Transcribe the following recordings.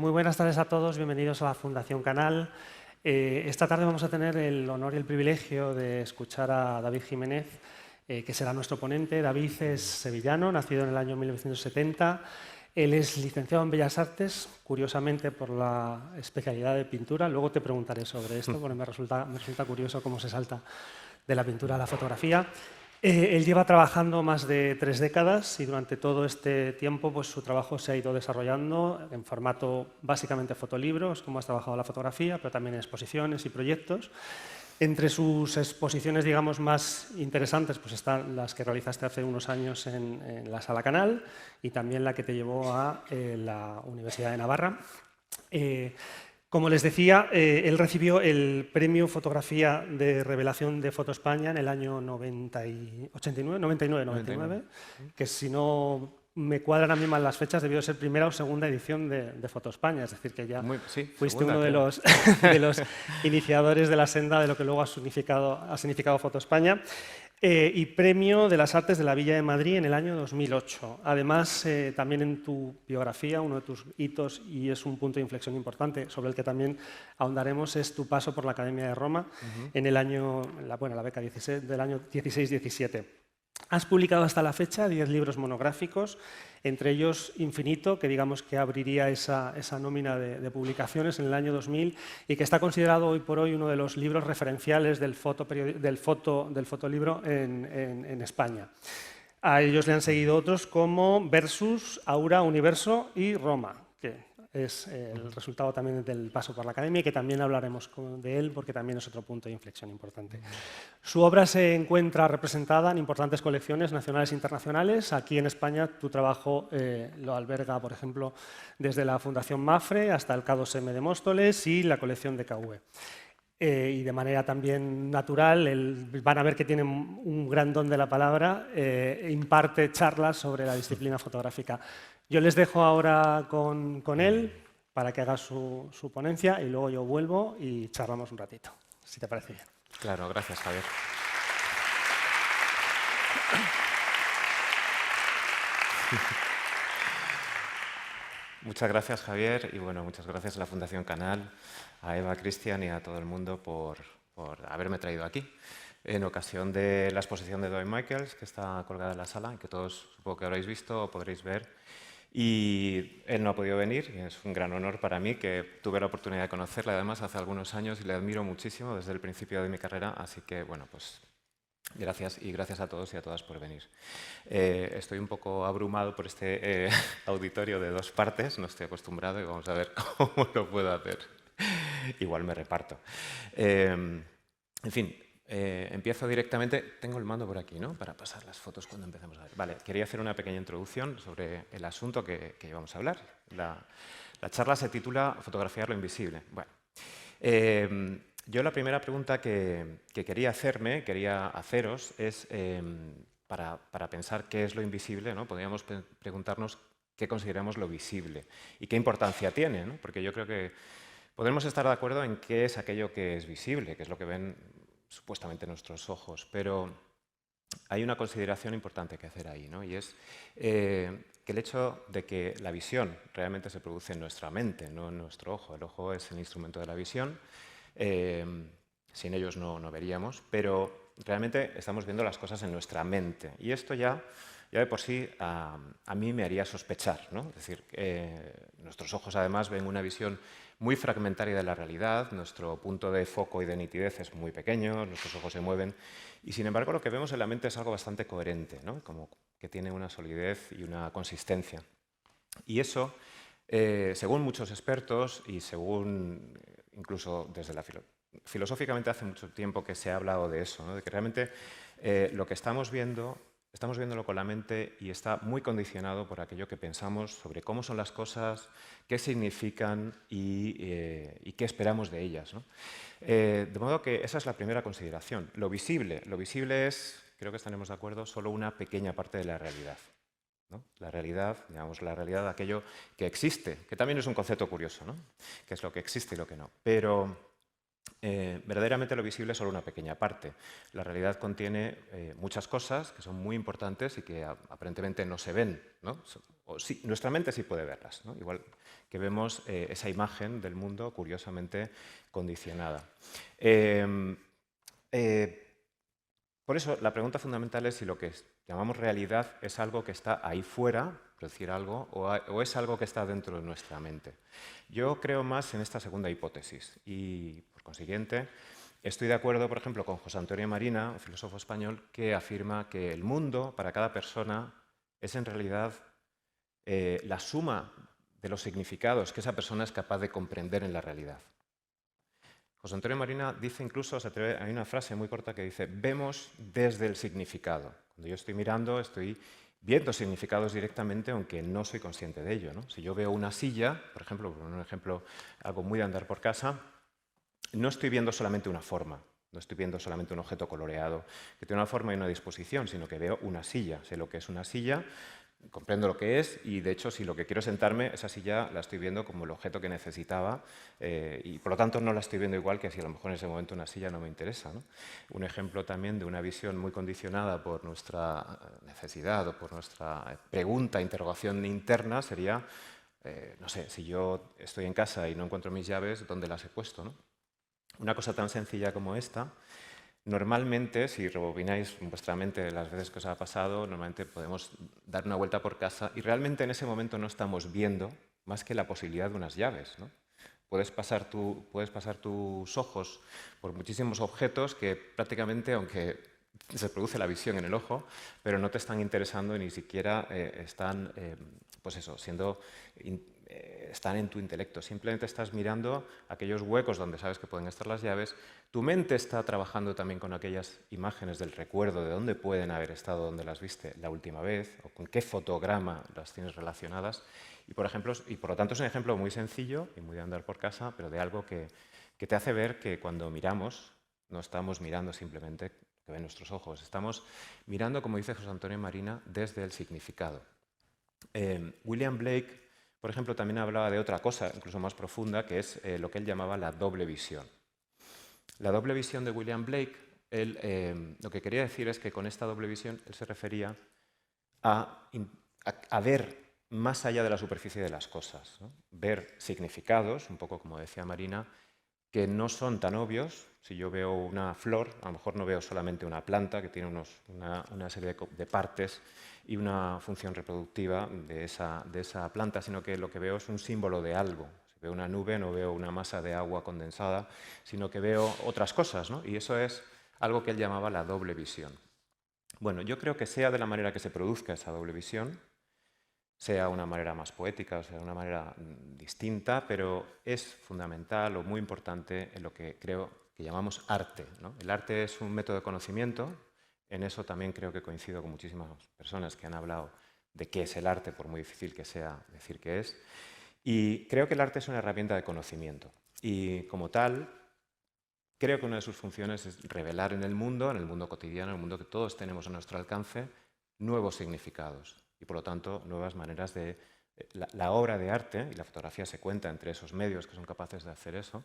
Muy buenas tardes a todos, bienvenidos a la Fundación Canal. Esta tarde vamos a tener el honor y el privilegio de escuchar a David Jiménez, que será nuestro ponente. David es sevillano, nacido en el año 1970. Él es licenciado en Bellas Artes, curiosamente por la especialidad de pintura. Luego te preguntaré sobre esto, porque me resulta curioso cómo se salta de la pintura a la fotografía. Él lleva trabajando más de 3 décadas y durante todo este tiempo pues, su trabajo se ha ido desarrollando en formato básicamente fotolibros, como has trabajado la fotografía, pero también en exposiciones y proyectos. Entre sus exposiciones, digamos, más interesantes pues, están las que realizaste hace unos años en la Sala Canal y también la que te llevó a la Universidad de Navarra. Como les decía, él recibió el premio Fotografía de Revelación de Foto España en el año 99, que si no me cuadran a mí mal las fechas, debió ser primera o segunda edición de Foto España, es decir, que ya fuiste segunda, uno de creo. los, de los iniciadores de la senda de lo que luego ha significado Foto España. Y Premio de las Artes de la Villa de Madrid en el año 2008. Además, también en tu biografía, uno de tus hitos, y es un punto de inflexión importante sobre el que también ahondaremos, es tu paso por la Academia de Roma en el año, la beca 16, del año 16-17. Has publicado hasta la fecha 10 libros monográficos, entre ellos Infinito, que digamos que abriría esa nómina de publicaciones en el año 2000 y que está considerado hoy por hoy uno de los libros referenciales del fotolibro en España. A ellos le han seguido otros como Versus, Aura, Universo y Roma, que es el resultado también del paso por la Academia y que también hablaremos de él porque también es otro punto de inflexión importante. Su obra se encuentra representada en importantes colecciones nacionales e internacionales. Aquí en España tu trabajo lo alberga, por ejemplo, desde la Fundación Mafre hasta el K2M de Móstoles y la colección de KV. Y de manera también natural, van a ver que tiene un gran don de la palabra, imparte charlas sobre la disciplina fotográfica. Yo les dejo ahora con él para que haga su ponencia y luego yo vuelvo y charlamos un ratito, si te parece bien. Claro, gracias, Javier. Muchas gracias, Javier, y bueno, muchas gracias a la Fundación Canal, a Eva, a Cristian y a todo el mundo por haberme traído aquí en ocasión de la exposición de Dwight Michaels, que está colgada en la sala, y que todos supongo que habréis visto o podréis ver. Y él no ha podido venir, y es un gran honor para mí, que tuve la oportunidad de conocerle además hace algunos años y le admiro muchísimo desde el principio de mi carrera, así que bueno, pues gracias y gracias a todos y a todas por venir. Estoy un poco abrumado por este auditorio de 2 partes, no estoy acostumbrado y vamos a ver cómo lo puedo hacer. Igual me reparto. En fin, empiezo directamente. Tengo el mando por aquí, ¿no? Para pasar las fotos cuando empecemos a ver. Vale, quería hacer una pequeña introducción sobre el asunto que vamos a hablar. La charla se titula Fotografiar lo invisible. Bueno, yo la primera pregunta que quería haceros es, para pensar qué es lo invisible, ¿no? Podríamos preguntarnos qué consideramos lo visible y qué importancia tiene, ¿no? Porque yo creo que podremos estar de acuerdo en qué es aquello que es visible, que es lo que ven supuestamente nuestros ojos, pero hay una consideración importante que hacer ahí, ¿no? Y es que el hecho de que la visión realmente se produce en nuestra mente, no en nuestro ojo. El ojo es el instrumento de la visión. Sin ellos no veríamos, pero realmente estamos viendo las cosas en nuestra mente. Y esto ya de por sí a mí me haría sospechar, ¿no? Es decir, nuestros ojos además ven una visión muy fragmentaria de la realidad, nuestro punto de foco y de nitidez es muy pequeño, nuestros ojos se mueven y sin embargo lo que vemos en la mente es algo bastante coherente, ¿no? Como que tiene una solidez y una consistencia. Y eso, según muchos expertos y según incluso desde filosóficamente hace mucho tiempo que se ha hablado de eso, ¿no? De que realmente lo que estamos viéndolo con la mente y está muy condicionado por aquello que pensamos sobre cómo son las cosas, qué significan y qué esperamos de ellas, ¿no? De modo que esa es la primera consideración. Lo visible es, creo que estaremos de acuerdo, solo una pequeña parte de la realidad, ¿no? La realidad, digamos, la realidad de aquello que existe, que también es un concepto curioso, ¿no? Que es lo que existe y lo que no. Pero verdaderamente lo visible es solo una pequeña parte. La realidad contiene muchas cosas que son muy importantes y que aparentemente no se ven, ¿no? O sí, nuestra mente sí puede verlas, ¿no? Igual que vemos esa imagen del mundo curiosamente condicionada. Por eso, la pregunta fundamental es si lo que llamamos realidad es algo que está ahí fuera, por decir algo, o es algo que está dentro de nuestra mente. Yo creo más en esta segunda hipótesis y, por consiguiente, estoy de acuerdo, por ejemplo, con José Antonio Marina, un filósofo español, que afirma que el mundo, para cada persona, es en realidad la suma de los significados que esa persona es capaz de comprender en la realidad. José Antonio Marina dice incluso, hay una frase muy corta que dice, vemos desde el significado. Cuando yo estoy mirando, estoy viendo significados directamente, aunque no soy consciente de ello, ¿no? Si yo veo una silla, por ejemplo, un ejemplo, algo muy de andar por casa, no estoy viendo solamente una forma, no estoy viendo solamente un objeto coloreado que tiene una forma y una disposición, sino que veo una silla. Sé lo que es una silla, comprendo lo que es y, de hecho, si lo que quiero es sentarme, esa silla la estoy viendo como el objeto que necesitaba y, por lo tanto, no la estoy viendo igual que si a lo mejor en ese momento una silla no me interesa, ¿no? Un ejemplo también de una visión muy condicionada por nuestra necesidad o por nuestra pregunta, interrogación interna sería, no sé, si yo estoy en casa y no encuentro mis llaves, ¿dónde las he puesto, no? Una cosa tan sencilla como esta. Normalmente, si rebobináis en vuestra mente las veces que os ha pasado, normalmente podemos dar una vuelta por casa y realmente en ese momento no estamos viendo más que la posibilidad de unas llaves, ¿no? Puedes pasar tus ojos por muchísimos objetos que prácticamente, aunque se produce la visión en el ojo, pero no te están interesando y ni siquiera están, pues eso, están en tu intelecto. Simplemente estás mirando aquellos huecos donde sabes que pueden estar las llaves. Tu mente está trabajando también con aquellas imágenes del recuerdo de dónde pueden haber estado, dónde las viste la última vez, o con qué fotograma las tienes relacionadas. Y por lo tanto es un ejemplo muy sencillo y muy de andar por casa, pero de algo que te hace ver que cuando miramos no estamos mirando simplemente que ven nuestros ojos, estamos mirando, como dice José Antonio Marina, desde el significado. William Blake, por ejemplo, también hablaba de otra cosa, incluso más profunda, que es lo que él llamaba la doble visión. La doble visión de William Blake, lo que quería decir es que con esta doble visión él se refería a ver más allá de la superficie de las cosas, ¿no? Ver significados, un poco como decía Marina, que no son tan obvios. Si yo veo una flor, a lo mejor no veo solamente una planta que tiene una serie de partes y una función reproductiva de esa planta, sino que lo que veo es un símbolo de algo. Si veo una nube, no veo una masa de agua condensada, sino que veo otras cosas, ¿no? Y eso es algo que él llamaba la doble visión. Bueno, yo creo que sea de la manera que se produzca esa doble visión, sea una manera más poética, o sea, una manera distinta, pero es fundamental o muy importante en lo que creo que llamamos arte, ¿no? El arte es un método de conocimiento, en eso también creo que coincido con muchísimas personas que han hablado de qué es el arte, por muy difícil que sea decir qué es, y creo que el arte es una herramienta de conocimiento, y como tal, creo que una de sus funciones es revelar en el mundo cotidiano, en el mundo que todos tenemos a nuestro alcance, nuevos significados y, por lo tanto, nuevas maneras de... La obra de arte, y la fotografía se cuenta entre esos medios que son capaces de hacer eso,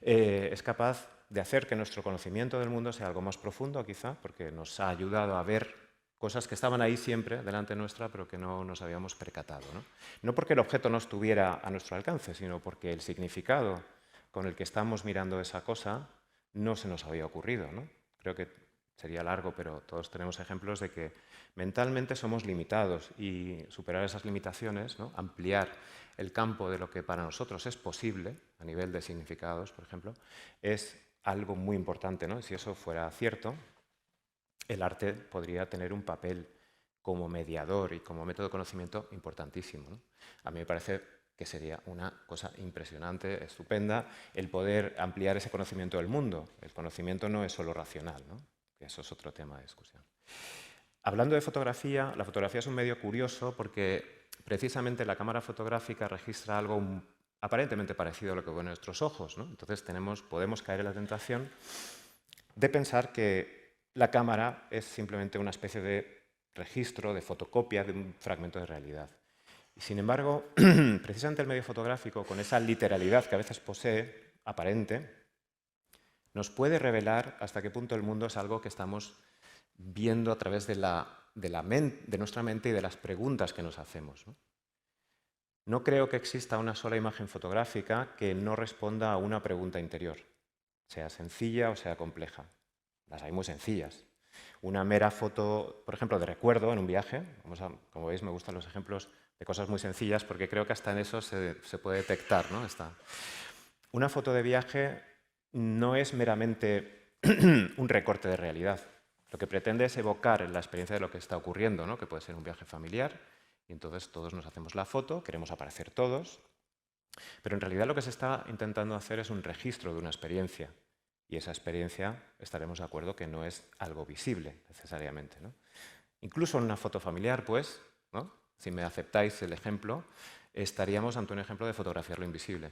es capaz de hacer que nuestro conocimiento del mundo sea algo más profundo, quizá, porque nos ha ayudado a ver cosas que estaban ahí siempre delante nuestra, pero que no nos habíamos percatado, ¿no? No porque el objeto no estuviera a nuestro alcance, sino porque el significado con el que estamos mirando esa cosa no se nos había ocurrido, ¿no? Creo que sería largo, pero todos tenemos ejemplos de que mentalmente somos limitados y superar esas limitaciones, ¿no? Ampliar el campo de lo que para nosotros es posible, a nivel de significados, por ejemplo, es algo muy importante, ¿no? Si eso fuera cierto, el arte podría tener un papel como mediador y como método de conocimiento importantísimo, ¿no? A mí me parece que sería una cosa impresionante, estupenda, el poder ampliar ese conocimiento del mundo. El conocimiento no es solo racional, ¿no? Que eso es otro tema de discusión. Hablando de fotografía, la fotografía es un medio curioso porque precisamente la cámara fotográfica registra algo aparentemente parecido a lo que ven nuestros ojos, ¿no? Entonces podemos caer en la tentación de pensar que la cámara es simplemente una especie de registro, de fotocopia de un fragmento de realidad. Y sin embargo, precisamente el medio fotográfico, con esa literalidad que a veces posee, aparente, nos puede revelar hasta qué punto el mundo es algo que estamos viendo a través de nuestra mente y de las preguntas que nos hacemos, ¿no? No creo que exista una sola imagen fotográfica que no responda a una pregunta interior, sea sencilla o sea compleja. Las hay muy sencillas. Una mera foto, por ejemplo, de recuerdo en un viaje. Como veis, me gustan los ejemplos de cosas muy sencillas porque creo que hasta en eso se puede detectar, ¿no? Una foto de viaje no es meramente un recorte de realidad. Lo que pretende es evocar la experiencia de lo que está ocurriendo, ¿no? Que puede ser un viaje familiar, y entonces todos nos hacemos la foto, queremos aparecer todos, pero en realidad lo que se está intentando hacer es un registro de una experiencia, y esa experiencia estaremos de acuerdo que no es algo visible necesariamente, ¿no? Incluso en una foto familiar, pues, ¿no? Si me aceptáis el ejemplo, estaríamos ante un ejemplo de fotografiar lo invisible.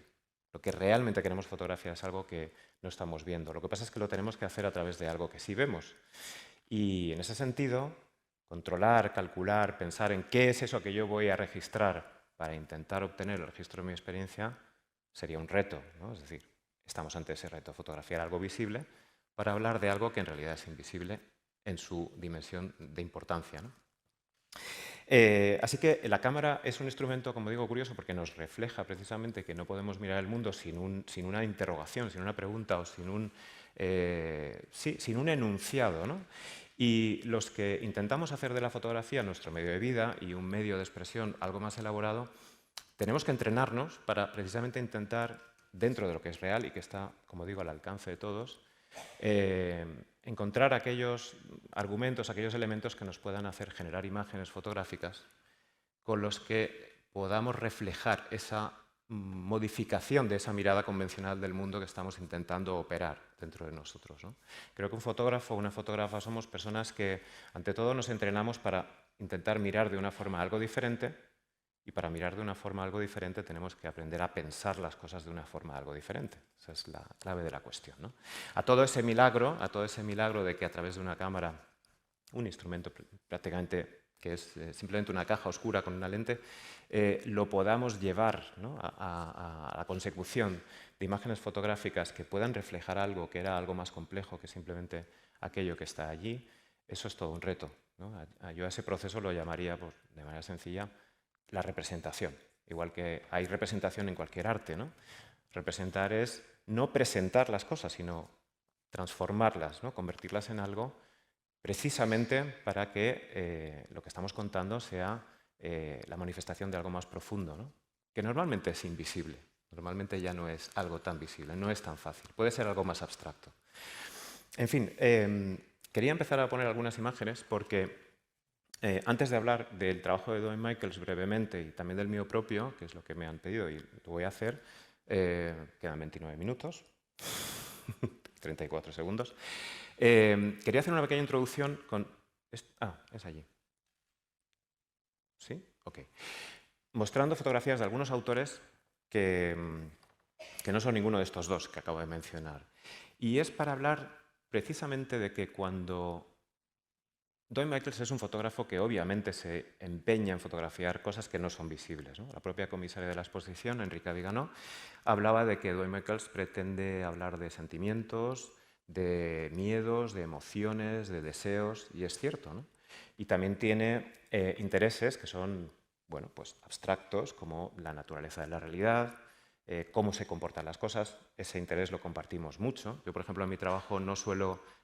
Lo que realmente queremos fotografiar es algo que no estamos viendo. Lo que pasa es que lo tenemos que hacer a través de algo que sí vemos. Y en ese sentido, controlar, calcular, pensar en qué es eso que yo voy a registrar para intentar obtener el registro de mi experiencia sería un reto, ¿no? Es decir, estamos ante ese reto, fotografiar algo visible para hablar de algo que en realidad es invisible en su dimensión de importancia, ¿no? Así que la cámara es un instrumento, como digo, curioso porque nos refleja precisamente que no podemos mirar el mundo sin una interrogación, sin una pregunta o sin un enunciado, ¿no? Y los que intentamos hacer de la fotografía nuestro medio de vida y un medio de expresión algo más elaborado, tenemos que entrenarnos para precisamente intentar, dentro de lo que es real y que está, como digo, al alcance de todos, encontrar aquellos argumentos, aquellos elementos que nos puedan hacer generar imágenes fotográficas con los que podamos reflejar esa modificación de esa mirada convencional del mundo que estamos intentando operar dentro de nosotros, ¿no? Creo que un fotógrafo o una fotógrafa somos personas que, ante todo, nos entrenamos para intentar mirar de una forma algo diferente, y para mirar de una forma algo diferente tenemos que aprender a pensar las cosas de una forma algo diferente. Esa es la clave de la cuestión, ¿no? A todo ese milagro de que a través de una cámara, un instrumento prácticamente que es simplemente una caja oscura con una lente, lo podamos llevar, ¿no?, a la consecución de imágenes fotográficas que puedan reflejar algo que era algo más complejo que simplemente aquello que está allí. Eso es todo un reto, ¿no? Yo a ese proceso lo llamaría, pues, de manera sencilla, la representación. Igual que hay representación en cualquier arte, ¿no? Representar es no presentar las cosas, sino transformarlas, ¿no? Convertirlas en algo precisamente para que lo que estamos contando sea la manifestación de algo más profundo, ¿no? Que normalmente es invisible, normalmente ya no es algo tan visible, no es tan fácil, puede ser algo más abstracto. En fin, quería empezar a poner algunas imágenes porque antes de hablar del trabajo de Dwayne Michaels brevemente y también del mío propio, que es lo que me han pedido y lo voy a hacer, quedan 29 minutos, 34 segundos. Quería hacer una pequeña introducción con... es allí. ¿Sí? Ok. Mostrando fotografías de algunos autores que no son ninguno de estos dos que acabo de mencionar. Y es para hablar precisamente de que cuando... Dwayne Michaels es un fotógrafo que obviamente se empeña en fotografiar cosas que no son visibles, ¿no? La propia comisaria de la exposición, Enrique Viganó, hablaba de que Dwayne Michaels pretende hablar de sentimientos, de miedos, de emociones, de deseos, y es cierto, ¿no? Y también tiene intereses que son, bueno, pues abstractos, como la naturaleza de la realidad, cómo se comportan las cosas. Ese interés lo compartimos mucho. Yo, por ejemplo, en mi trabajo no suelo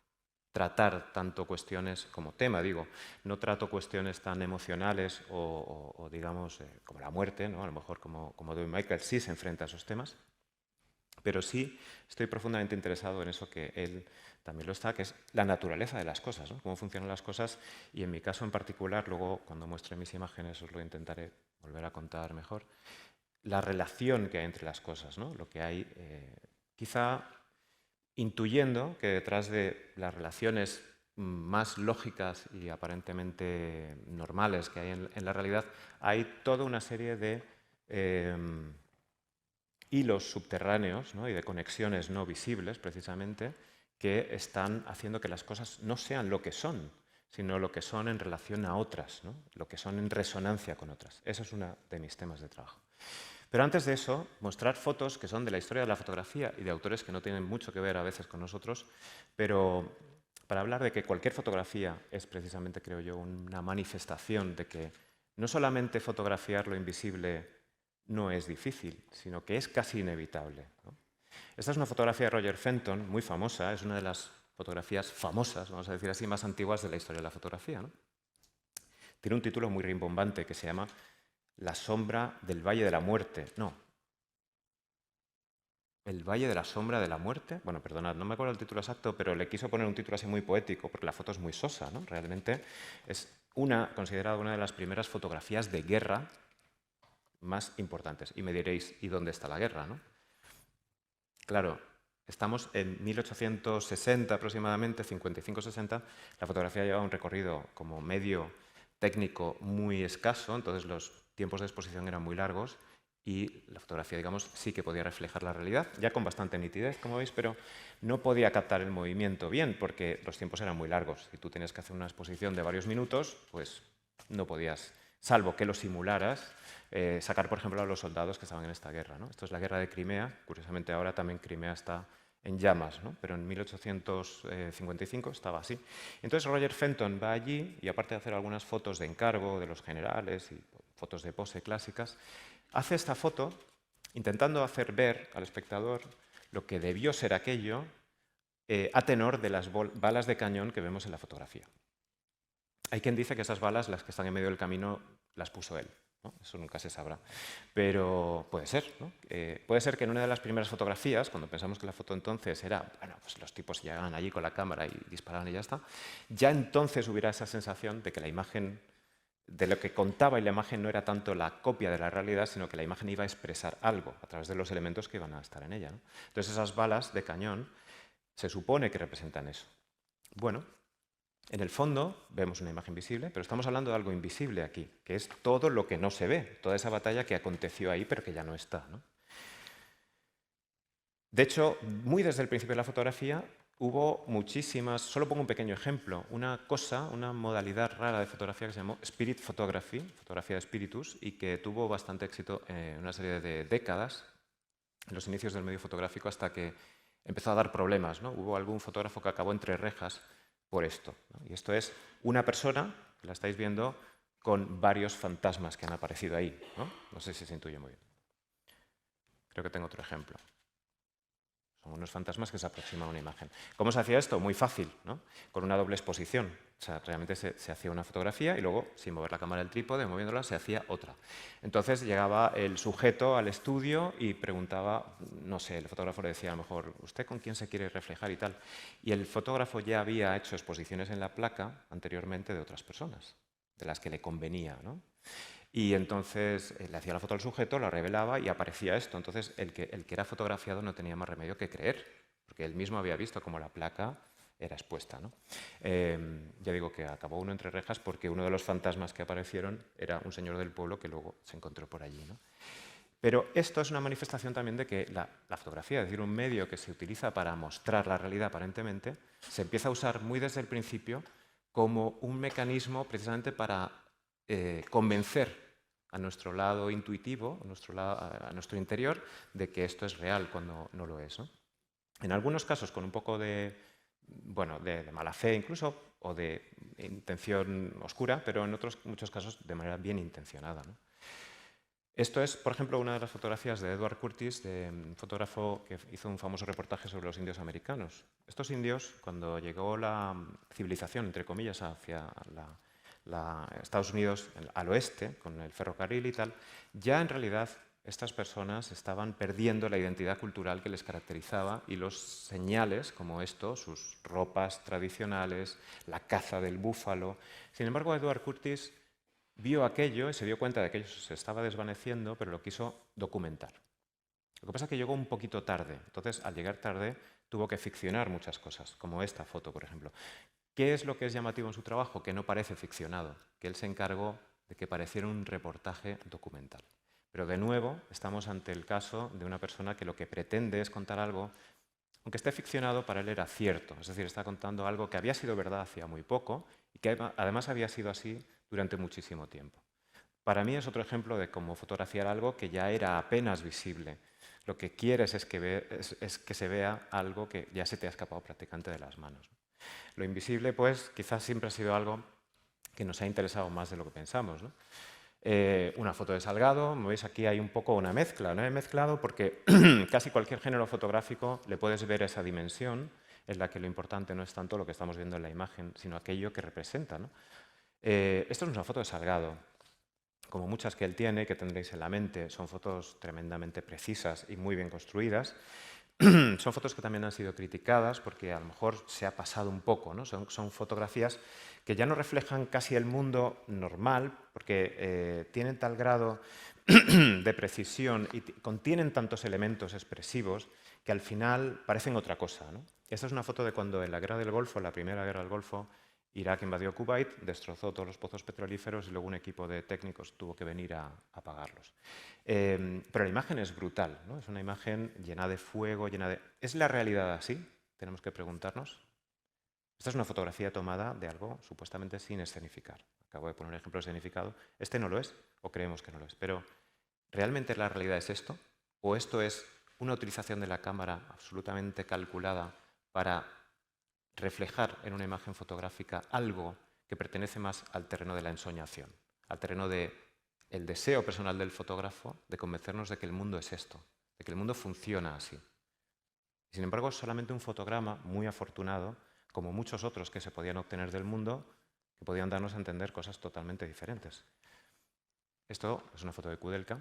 tratar tanto cuestiones como tema, digo, no trato cuestiones tan emocionales o digamos, como la muerte, ¿no? A lo mejor como Dwayne Michaels sí se enfrenta a esos temas, pero sí estoy profundamente interesado en eso que él también lo está, que es la naturaleza de las cosas, ¿no? Cómo funcionan las cosas, y en mi caso en particular, luego cuando muestre mis imágenes os lo intentaré volver a contar mejor, la relación que hay entre las cosas, ¿no? Lo que hay, quizá intuyendo que detrás de las relaciones más lógicas y aparentemente normales que hay en la realidad, hay toda una serie de hilos subterráneos, ¿no?, y de conexiones no visibles, precisamente, que están haciendo que las cosas no sean lo que son, sino lo que son en relación a otras, ¿no?, lo que son en resonancia con otras. Eso es uno de mis temas de trabajo. Pero antes de eso, mostrar fotos que son de la historia de la fotografía y de autores que no tienen mucho que ver a veces con nosotros, pero para hablar de que cualquier fotografía es precisamente, creo yo, una manifestación de que no solamente fotografiar lo invisible no es difícil, sino que es casi inevitable, ¿no? Esta es una fotografía de Roger Fenton, muy famosa, es una de las fotografías famosas, vamos a decir así, más antiguas de la historia de la fotografía, ¿no? Tiene un título muy rimbombante que se llama La sombra del Valle de la Muerte. No. ¿El Valle de la Sombra de la Muerte? Bueno, perdonad, no me acuerdo el título exacto, pero le quiso poner un título así muy poético, porque la foto es muy sosa, ¿no? Realmente es considerada una de las primeras fotografías de guerra más importantes. Y me diréis, ¿y dónde está la guerra, no? Claro, estamos en 1860 aproximadamente, 55-60. La fotografía lleva un recorrido como medio técnico muy escaso, entonces los tiempos de exposición eran muy largos y la fotografía, digamos, sí que podía reflejar la realidad, ya con bastante nitidez, como veis, pero no podía captar el movimiento bien porque los tiempos eran muy largos. Si tú tenías que hacer una exposición de varios minutos, pues no podías, salvo que lo simularas, sacar, por ejemplo, a los soldados que estaban en esta guerra, ¿no? Esto es la guerra de Crimea. Curiosamente, ahora también Crimea está en llamas, ¿no? Pero en 1855 estaba así. Entonces Roger Fenton va allí y, aparte de hacer algunas fotos de encargo de los generales y fotos de pose clásicas, hace esta foto intentando hacer ver al espectador lo que debió ser aquello a tenor de las balas de cañón que vemos en la fotografía. Hay quien dice que esas balas, las que están en medio del camino, las puso él, ¿no? Eso nunca se sabrá. Pero puede ser, ¿no? Puede ser que en una de las primeras fotografías, cuando pensamos que la foto entonces era, bueno, pues los tipos llegaban allí con la cámara y disparaban y ya está, ya entonces hubiera esa sensación de que la imagen, de lo que contaba y la imagen no era tanto la copia de la realidad, sino que la imagen iba a expresar algo a través de los elementos que iban a estar en ella, ¿no? Entonces esas balas de cañón se supone que representan eso. Bueno, en el fondo vemos una imagen visible, pero estamos hablando de algo invisible aquí, que es todo lo que no se ve, toda esa batalla que aconteció ahí pero que ya no está, ¿no? De hecho, muy desde el principio de la fotografía hubo muchísimas, solo pongo un pequeño ejemplo, una modalidad rara de fotografía que se llamó Spirit Photography, fotografía de espíritus, y que tuvo bastante éxito en una serie de décadas, en los inicios del medio fotográfico, hasta que empezó a dar problemas, ¿no? Hubo algún fotógrafo que acabó entre rejas por esto, ¿no? Y esto es una persona, que la estáis viendo, con varios fantasmas que han aparecido ahí, ¿no? No sé si se intuye muy bien. Creo que tengo otro ejemplo. Son unos fantasmas que se aproximan a una imagen. ¿Cómo se hacía esto? Muy fácil, ¿no? Con una doble exposición. O sea, realmente se hacía una fotografía y luego, sin mover la cámara del trípode, moviéndola, se hacía otra. Entonces llegaba el sujeto al estudio y preguntaba, no sé, el fotógrafo le decía a lo mejor, ¿usted con quién se quiere reflejar y tal? Y el fotógrafo ya había hecho exposiciones en la placa anteriormente de otras personas, de las que le convenía, ¿no? Y entonces le hacía la foto al sujeto, la revelaba y aparecía esto. Entonces el que era fotografiado no tenía más remedio que creer, porque él mismo había visto cómo la placa era expuesta, ¿no? Ya digo que acabó uno entre rejas porque uno de los fantasmas que aparecieron era un señor del pueblo que luego se encontró por allí, ¿no? Pero esto es una manifestación también de que la fotografía, es decir, un medio que se utiliza para mostrar la realidad aparentemente, se empieza a usar muy desde el principio como un mecanismo precisamente para convencer a nuestro lado intuitivo, a nuestro interior, de que esto es real cuando no lo es, ¿no? En algunos casos con un poco de mala fe incluso, o de intención oscura, pero en otros muchos casos de manera bien intencionada, ¿no? Esto es, por ejemplo, una de las fotografías de Edward Curtis, de un fotógrafo que hizo un famoso reportaje sobre los indios americanos. Estos indios, cuando llegó la civilización, entre comillas, hacia Estados Unidos al oeste, con el ferrocarril y tal, ya en realidad estas personas estaban perdiendo la identidad cultural que les caracterizaba y los señales como esto, sus ropas tradicionales, la caza del búfalo. Sin embargo, Edward Curtis vio aquello y se dio cuenta de que aquello se estaba desvaneciendo, pero lo quiso documentar. Lo que pasa es que llegó un poquito tarde. Entonces, al llegar tarde, tuvo que ficcionar muchas cosas, como esta foto, por ejemplo. ¿Qué es lo que es llamativo en su trabajo? Que no parece ficcionado, que él se encargó de que pareciera un reportaje documental. Pero de nuevo, estamos ante el caso de una persona que lo que pretende es contar algo, aunque esté ficcionado, para él era cierto. Es decir, está contando algo que había sido verdad hacía muy poco y que además había sido así durante muchísimo tiempo. para mí es otro ejemplo de cómo fotografiar algo que ya era apenas visible. Lo que quieres es que se vea algo que ya se te ha escapado prácticamente de las manos. Lo invisible, pues, quizás siempre ha sido algo que nos ha interesado más de lo que pensamos, ¿no? Una foto de Salgado, como veis aquí hay un poco una mezcla, ¿no? He mezclado porque casi cualquier género fotográfico le puedes ver esa dimensión en la que lo importante no es tanto lo que estamos viendo en la imagen, sino aquello que representa, ¿no? Esto es una foto de Salgado. Como muchas que él tiene, que tendréis en la mente, son fotos tremendamente precisas y muy bien construidas. Son fotos que también han sido criticadas porque a lo mejor se ha pasado un poco, ¿no? Son fotografías que ya no reflejan casi el mundo normal porque tienen tal grado de precisión y contienen tantos elementos expresivos que al final parecen otra cosa, ¿no? Esta es una foto de cuando en la Guerra del Golfo, en la Primera Guerra del Golfo, Irak invadió Kuwait, destrozó todos los pozos petrolíferos y luego un equipo de técnicos tuvo que venir a apagarlos. Pero la imagen es brutal, ¿no? Es una imagen llena de fuego, llena de... ¿Es la realidad así? Tenemos que preguntarnos. Esta es una fotografía tomada de algo supuestamente sin escenificar. Acabo de poner un ejemplo de escenificado. Este no lo es, o creemos que no lo es. Pero, ¿realmente la realidad es esto? ¿O esto es una utilización de la cámara absolutamente calculada para reflejar en una imagen fotográfica algo que pertenece más al terreno de la ensoñación, al terreno del deseo personal del fotógrafo de convencernos de que el mundo es esto, de que el mundo funciona así? Sin embargo, es solamente un fotograma muy afortunado, como muchos otros que se podían obtener del mundo, que podían darnos a entender cosas totalmente diferentes. Esto es una foto de Kudelka,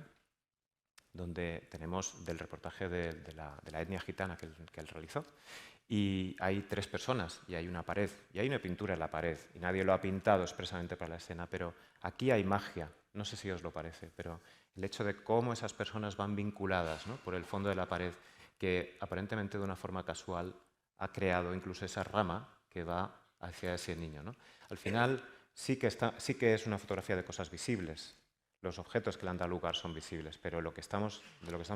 donde tenemos del reportaje de la etnia gitana que él realizó. Y hay 3 personas y hay una pared, y hay una pintura en la pared, y nadie lo ha pintado expresamente para la escena, pero aquí hay magia, no sé si os lo parece, pero el hecho de cómo esas personas van vinculadas, ¿no?, por el fondo de la pared, que aparentemente de una forma casual ha creado incluso esa rama que va hacia ese niño, ¿no? Al final sí que es una fotografía de cosas visibles, los objetos que le han dado lugar son visibles, pero de lo que estamos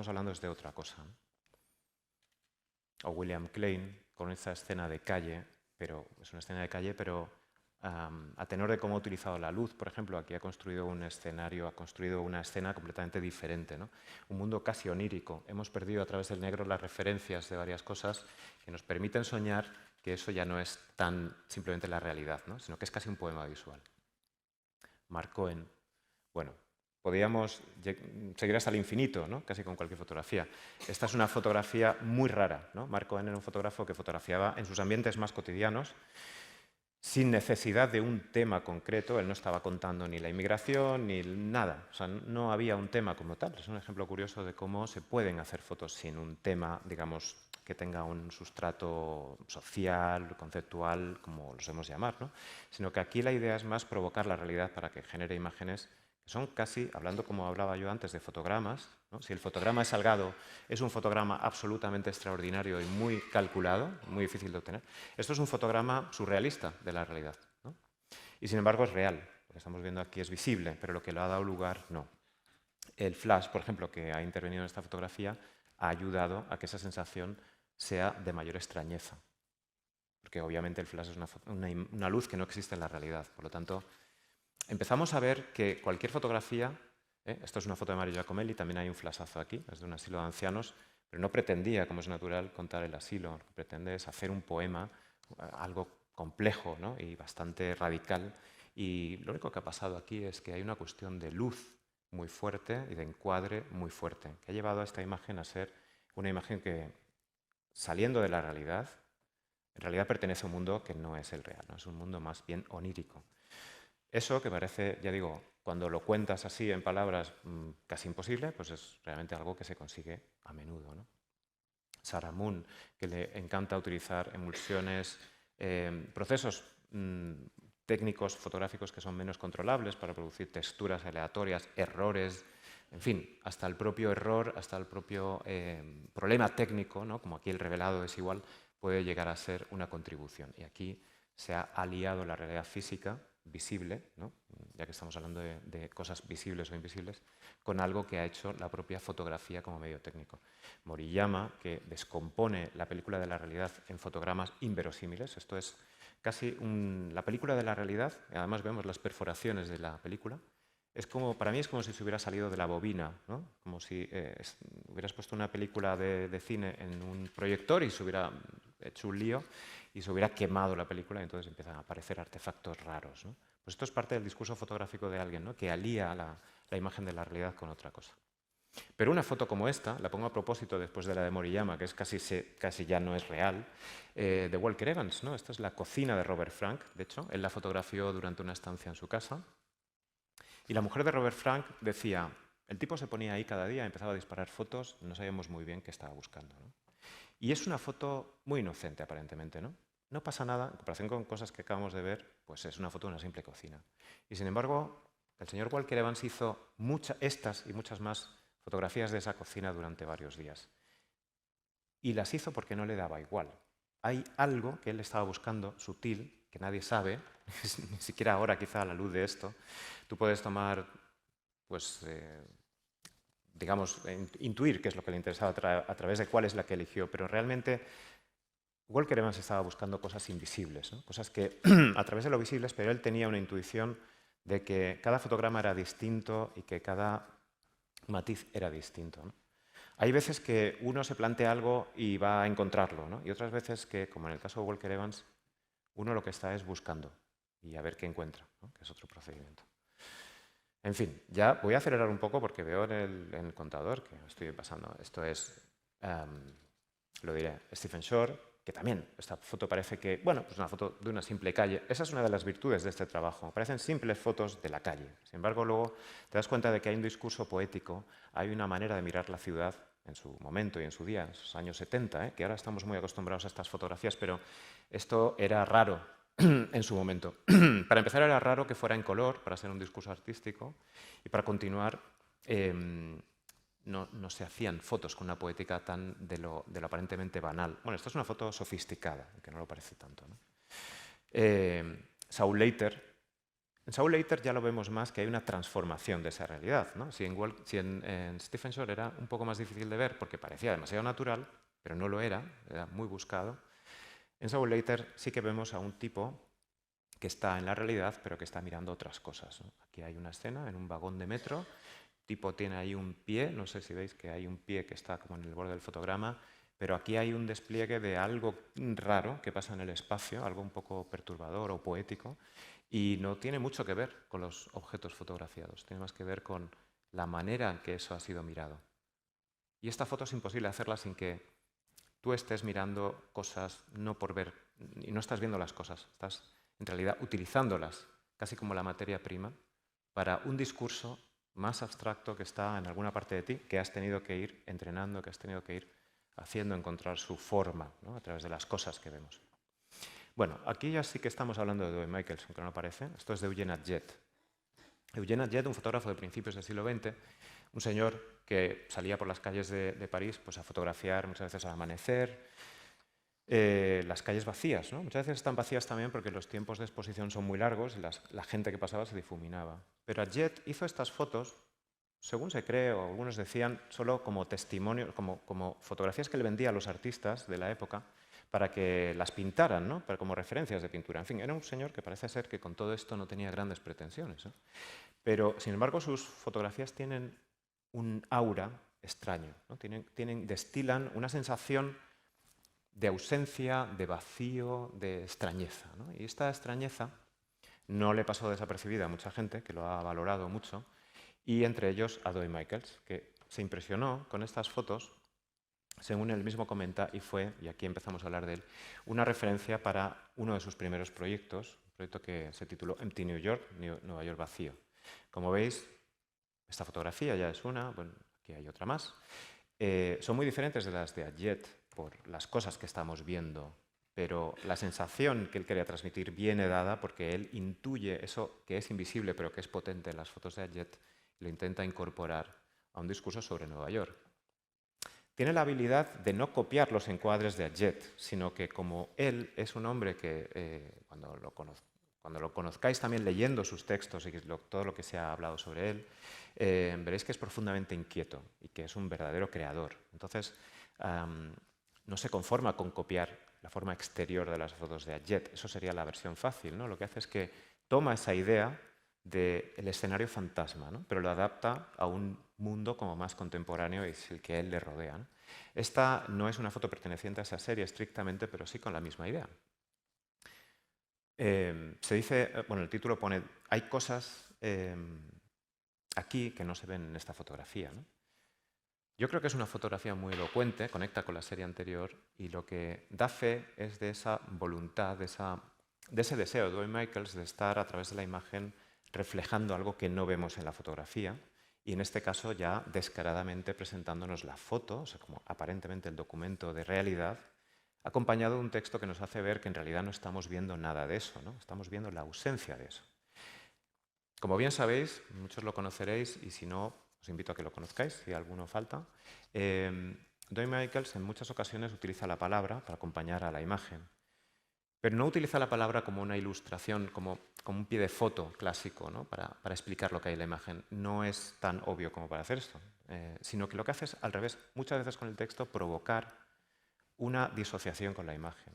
hablando es de otra cosa, ¿no? O William Klein con esa escena de calle, pero es una escena de calle, pero a tenor de cómo ha utilizado la luz, por ejemplo, aquí ha construido un escenario, ha construido una escena completamente diferente, ¿no? Un mundo casi onírico. Hemos perdido a través del negro las referencias de varias cosas que nos permiten soñar que eso ya no es tan simplemente la realidad, ¿no?, sino que es casi un poema visual. Mark Cohen, bueno, podríamos seguir hasta el infinito, ¿no?, casi con cualquier fotografía. Esta es una fotografía muy rara, ¿no? Mark Cohen era un fotógrafo que fotografiaba en sus ambientes más cotidianos, sin necesidad de un tema concreto. Él no estaba contando ni la inmigración ni nada, o sea, no había un tema como tal. Es un ejemplo curioso de cómo se pueden hacer fotos sin un tema, digamos, que tenga un sustrato social, conceptual, como lo sabemos llamar, ¿no? Sino que aquí la idea es más provocar la realidad para que genere imágenes que son casi, hablando como hablaba yo antes, de fotogramas, ¿no? Si el fotograma es Salgado, es un fotograma absolutamente extraordinario y muy calculado, muy difícil de obtener. Esto es un fotograma surrealista de la realidad, ¿no? Y sin embargo es real. Lo que estamos viendo aquí es visible, pero lo que lo ha dado lugar, no. El flash, por ejemplo, que ha intervenido en esta fotografía, ha ayudado a que esa sensación sea de mayor extrañeza. Porque obviamente el flash es una luz que no existe en la realidad. Por lo tanto, empezamos a ver que cualquier fotografía, esto es una foto de Mario Giacomelli, también hay un flashazo aquí, es de un asilo de ancianos, pero no pretendía, como es natural, contar el asilo, lo que pretende es hacer un poema, algo complejo, ¿no?, y bastante radical, y lo único que ha pasado aquí es que hay una cuestión de luz muy fuerte y de encuadre muy fuerte, que ha llevado a esta imagen a ser una imagen que, saliendo de la realidad, en realidad pertenece a un mundo que no es el real, ¿no?, es un mundo más bien onírico. Eso, que parece, ya digo, cuando lo cuentas así en palabras casi imposible, pues es realmente algo que se consigue a menudo, ¿no? Sarah Moon, que le encanta utilizar emulsiones, procesos técnicos fotográficos que son menos controlables para producir texturas aleatorias, errores, en fin, hasta el propio error, hasta el propio problema técnico, ¿no?, como aquí el revelado es igual, puede llegar a ser una contribución. Y aquí se ha aliado la realidad física visible, ¿no?, ya que estamos hablando de cosas visibles o invisibles, con algo que ha hecho la propia fotografía como medio técnico. Moriyama, que descompone la película de la realidad en fotogramas inverosímiles, esto es casi la película de la realidad, además vemos las perforaciones de la película, para mí es como si se hubiera salido de la bobina, ¿no? Como si hubieras puesto una película de cine en un proyector y se hubiera hecho un lío y se hubiera quemado la película y entonces empiezan a aparecer artefactos raros, ¿no? Pues esto es parte del discurso fotográfico de alguien, ¿no? Que alía la imagen de la realidad con otra cosa. Pero una foto como esta, la pongo a propósito después de la de Moriyama, que es casi ya no es real, de Walker Evans, ¿no? Esta es la cocina de Robert Frank, de hecho, él la fotografió durante una estancia en su casa. Y la mujer de Robert Frank decía, el tipo se ponía ahí cada día, empezaba a disparar fotos, no sabíamos muy bien qué estaba buscando, ¿no? Y es una foto muy inocente, aparentemente, ¿no? No pasa nada, en comparación con cosas que acabamos de ver, pues es una foto de una simple cocina. Y sin embargo, el señor Walker Evans hizo estas y muchas más fotografías de esa cocina durante varios días. Y las hizo porque no le daba igual. Hay algo que él estaba buscando, sutil, que nadie sabe, ni siquiera ahora quizá a la luz de esto. Tú puedes tomar, pues, digamos, intuir qué es lo que le interesaba a través de cuál es la que eligió, pero realmente Walker Evans estaba buscando cosas invisibles, ¿no? Cosas que a través de lo visibles, pero él tenía una intuición de que cada fotograma era distinto y que cada matiz era distinto, ¿no? Hay veces que uno se plantea algo y va a encontrarlo, ¿no? Y otras veces que, como en el caso de Walker Evans, uno lo que está es buscando y a ver qué encuentra, ¿no? Que es otro procedimiento. En fin, ya voy a acelerar un poco porque veo en el contador que estoy pasando. Esto es, lo diré, Stephen Shore, que también, esta foto parece que, bueno, pues una foto de una simple calle. Esa es una de las virtudes de este trabajo. Parecen simples fotos de la calle. Sin embargo, luego te das cuenta de que hay un discurso poético, hay una manera de mirar la ciudad en su momento y en su día, en sus años 70, que ahora estamos muy acostumbrados a estas fotografías, pero esto era raro en su momento. Para empezar, era raro que fuera en color, para ser un discurso artístico, y para continuar, no se hacían fotos con una poética tan de lo aparentemente banal. Bueno, esta es una foto sofisticada, que no lo parece tanto, ¿no? Saul Leiter. En Saul Leiter ya lo vemos más que hay una transformación de esa realidad, ¿no? Si en Stephen Shore era un poco más difícil de ver porque parecía demasiado natural, pero no lo era muy buscado. En Saul Leiter sí que vemos a un tipo que está en la realidad, pero que está mirando otras cosas, ¿no? Aquí hay una escena en un vagón de metro, el tipo tiene ahí un pie, no sé si veis que hay un pie que está como en el borde del fotograma, pero aquí hay un despliegue de algo raro que pasa en el espacio, algo un poco perturbador o poético, y no tiene mucho que ver con los objetos fotografiados, tiene más que ver con la manera en que eso ha sido mirado. Y esta foto es imposible hacerla sin que tú estés mirando cosas no por ver, y no estás viendo las cosas, estás en realidad utilizándolas casi como la materia prima para un discurso más abstracto que está en alguna parte de ti, que has tenido que ir entrenando, que has tenido que ir haciendo encontrar su forma, ¿no? A través de las cosas que vemos. Bueno, aquí ya sí que estamos hablando de Dwayne Michaels, aunque no parece. Esto es de Eugene Adjet. Eugene Adjet, un fotógrafo de principios del siglo XX, un señor que salía por las calles de París pues, a fotografiar muchas veces al amanecer, las calles vacías, ¿no? Muchas veces están vacías también porque los tiempos de exposición son muy largos y la gente que pasaba se difuminaba. Pero Adjet hizo estas fotos, según se cree, o algunos decían, solo como testimonio, como fotografías que le vendía a los artistas de la época para que las pintaran, ¿no? Como referencias de pintura. En fin, era un señor que parece ser que con todo esto no tenía grandes pretensiones, ¿no? Pero, sin embargo, sus fotografías tienen un aura extraño, ¿no? Destilan una sensación de ausencia, de vacío, de extrañeza, ¿no? Y esta extrañeza no le pasó desapercibida a mucha gente, que lo ha valorado mucho, y entre ellos a Dwayne Michaels, que se impresionó con estas fotos, según él mismo comenta, y fue, y aquí empezamos a hablar de él, una referencia para uno de sus primeros proyectos, un proyecto que se tituló Empty New York, Nueva York vacío. Como veis, esta fotografía ya es una, bueno, aquí hay otra más. Son muy diferentes de las de Adjet por las cosas que estamos viendo, pero la sensación que él quería transmitir viene dada porque él intuye eso que es invisible pero que es potente en las fotos de Adjet y lo intenta incorporar a un discurso sobre Nueva York. Tiene la habilidad de no copiar los encuadres de Adjet, sino que como él es un hombre que cuando lo conozcáis también leyendo sus textos y todo lo que se ha hablado sobre él, veréis que es profundamente inquieto y que es un verdadero creador. Entonces, no se conforma con copiar la forma exterior de las fotos de Adjet. Eso sería la versión fácil, ¿no? Lo que hace es que toma esa idea del escenario fantasma, ¿no? Pero lo adapta a un mundo como más contemporáneo y es el que a él le rodea, ¿no? Esta no es una foto perteneciente a esa serie estrictamente, pero sí con la misma idea. Se dice, bueno, el título pone, hay cosas aquí que no se ven en esta fotografía, ¿no? Yo creo que es una fotografía muy elocuente, conecta con la serie anterior y lo que da fe es de esa voluntad, de ese deseo de Dwayne Michaels de estar a través de la imagen reflejando algo que no vemos en la fotografía y en este caso ya descaradamente presentándonos la foto, o sea, como aparentemente el documento de realidad, acompañado de un texto que nos hace ver que en realidad no estamos viendo nada de eso, ¿no? Estamos viendo la ausencia de eso. Como bien sabéis, muchos lo conoceréis y si no, os invito a que lo conozcáis, si alguno falta. Dwayne Michaels en muchas ocasiones utiliza la palabra para acompañar a la imagen, pero no utiliza la palabra como una ilustración, como un pie de foto clásico, ¿no? para explicar lo que hay en la imagen. No es tan obvio como para hacer esto, sino que lo que hace es, al revés, muchas veces con el texto, provocar una disociación con la imagen,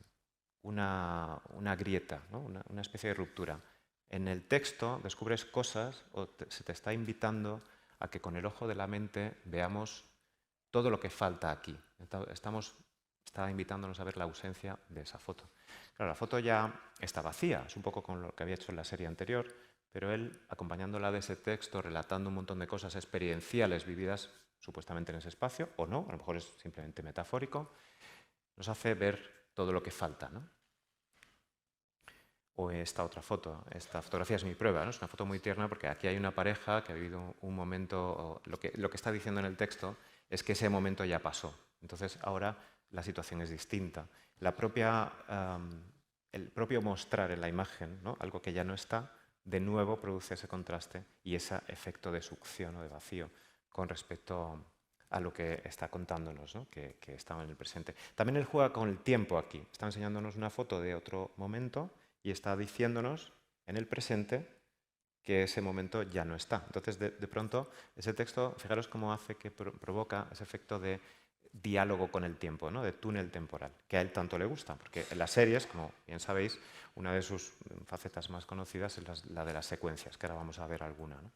una grieta, ¿no? una especie de ruptura. En el texto descubres cosas o se te está invitando a que con el ojo de la mente veamos todo lo que falta aquí. Está invitándonos a ver la ausencia de esa foto. Claro, la foto ya está vacía, es un poco con lo que había hecho en la serie anterior, pero él, acompañándola de ese texto, relatando un montón de cosas experienciales vividas supuestamente en ese espacio, o no, a lo mejor es simplemente metafórico, nos hace ver todo lo que falta, ¿no? O esta otra foto, esta fotografía es mi prueba, ¿no? Es una foto muy tierna porque aquí hay una pareja que ha vivido un momento, lo que está diciendo en el texto es que ese momento ya pasó, entonces ahora la situación es distinta. El propio mostrar en la imagen, ¿no? Algo que ya no está, de nuevo produce ese contraste y ese efecto de succión o de vacío con respecto a lo que está contándonos, ¿no? que estaba en el presente. También él juega con el tiempo aquí, está enseñándonos una foto de otro momento y está diciéndonos en el presente que ese momento ya no está. Entonces, de pronto, ese texto, fijaros cómo hace que provoca ese efecto de diálogo con el tiempo, ¿no? De túnel temporal, que a él tanto le gusta, porque en las series, como bien sabéis, una de sus facetas más conocidas es la de las secuencias, que ahora vamos a ver alguna, ¿no?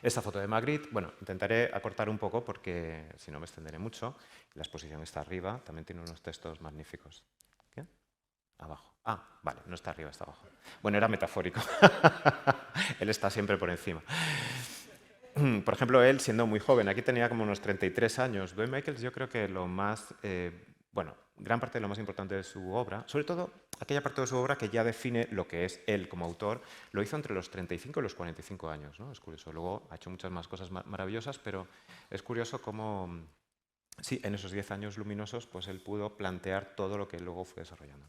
Esta foto de Magritte, bueno, intentaré acortar un poco porque si no me extenderé mucho. La exposición está arriba, también tiene unos textos magníficos. ¿Qué? Abajo. Ah, vale, no está arriba, está abajo. Bueno, era metafórico. Él está siempre por encima. Por ejemplo, él siendo muy joven, aquí tenía como unos 33 años. Dwayne Michaels yo creo que lo más, bueno, gran parte de lo más importante de su obra, sobre todo aquella parte de su obra que ya define lo que es él como autor, lo hizo entre los 35 y los 45 años, ¿no? Es curioso. Luego ha hecho muchas más cosas maravillosas, pero es curioso cómo, sí, en esos 10 años luminosos, pues él pudo plantear todo lo que luego fue desarrollando.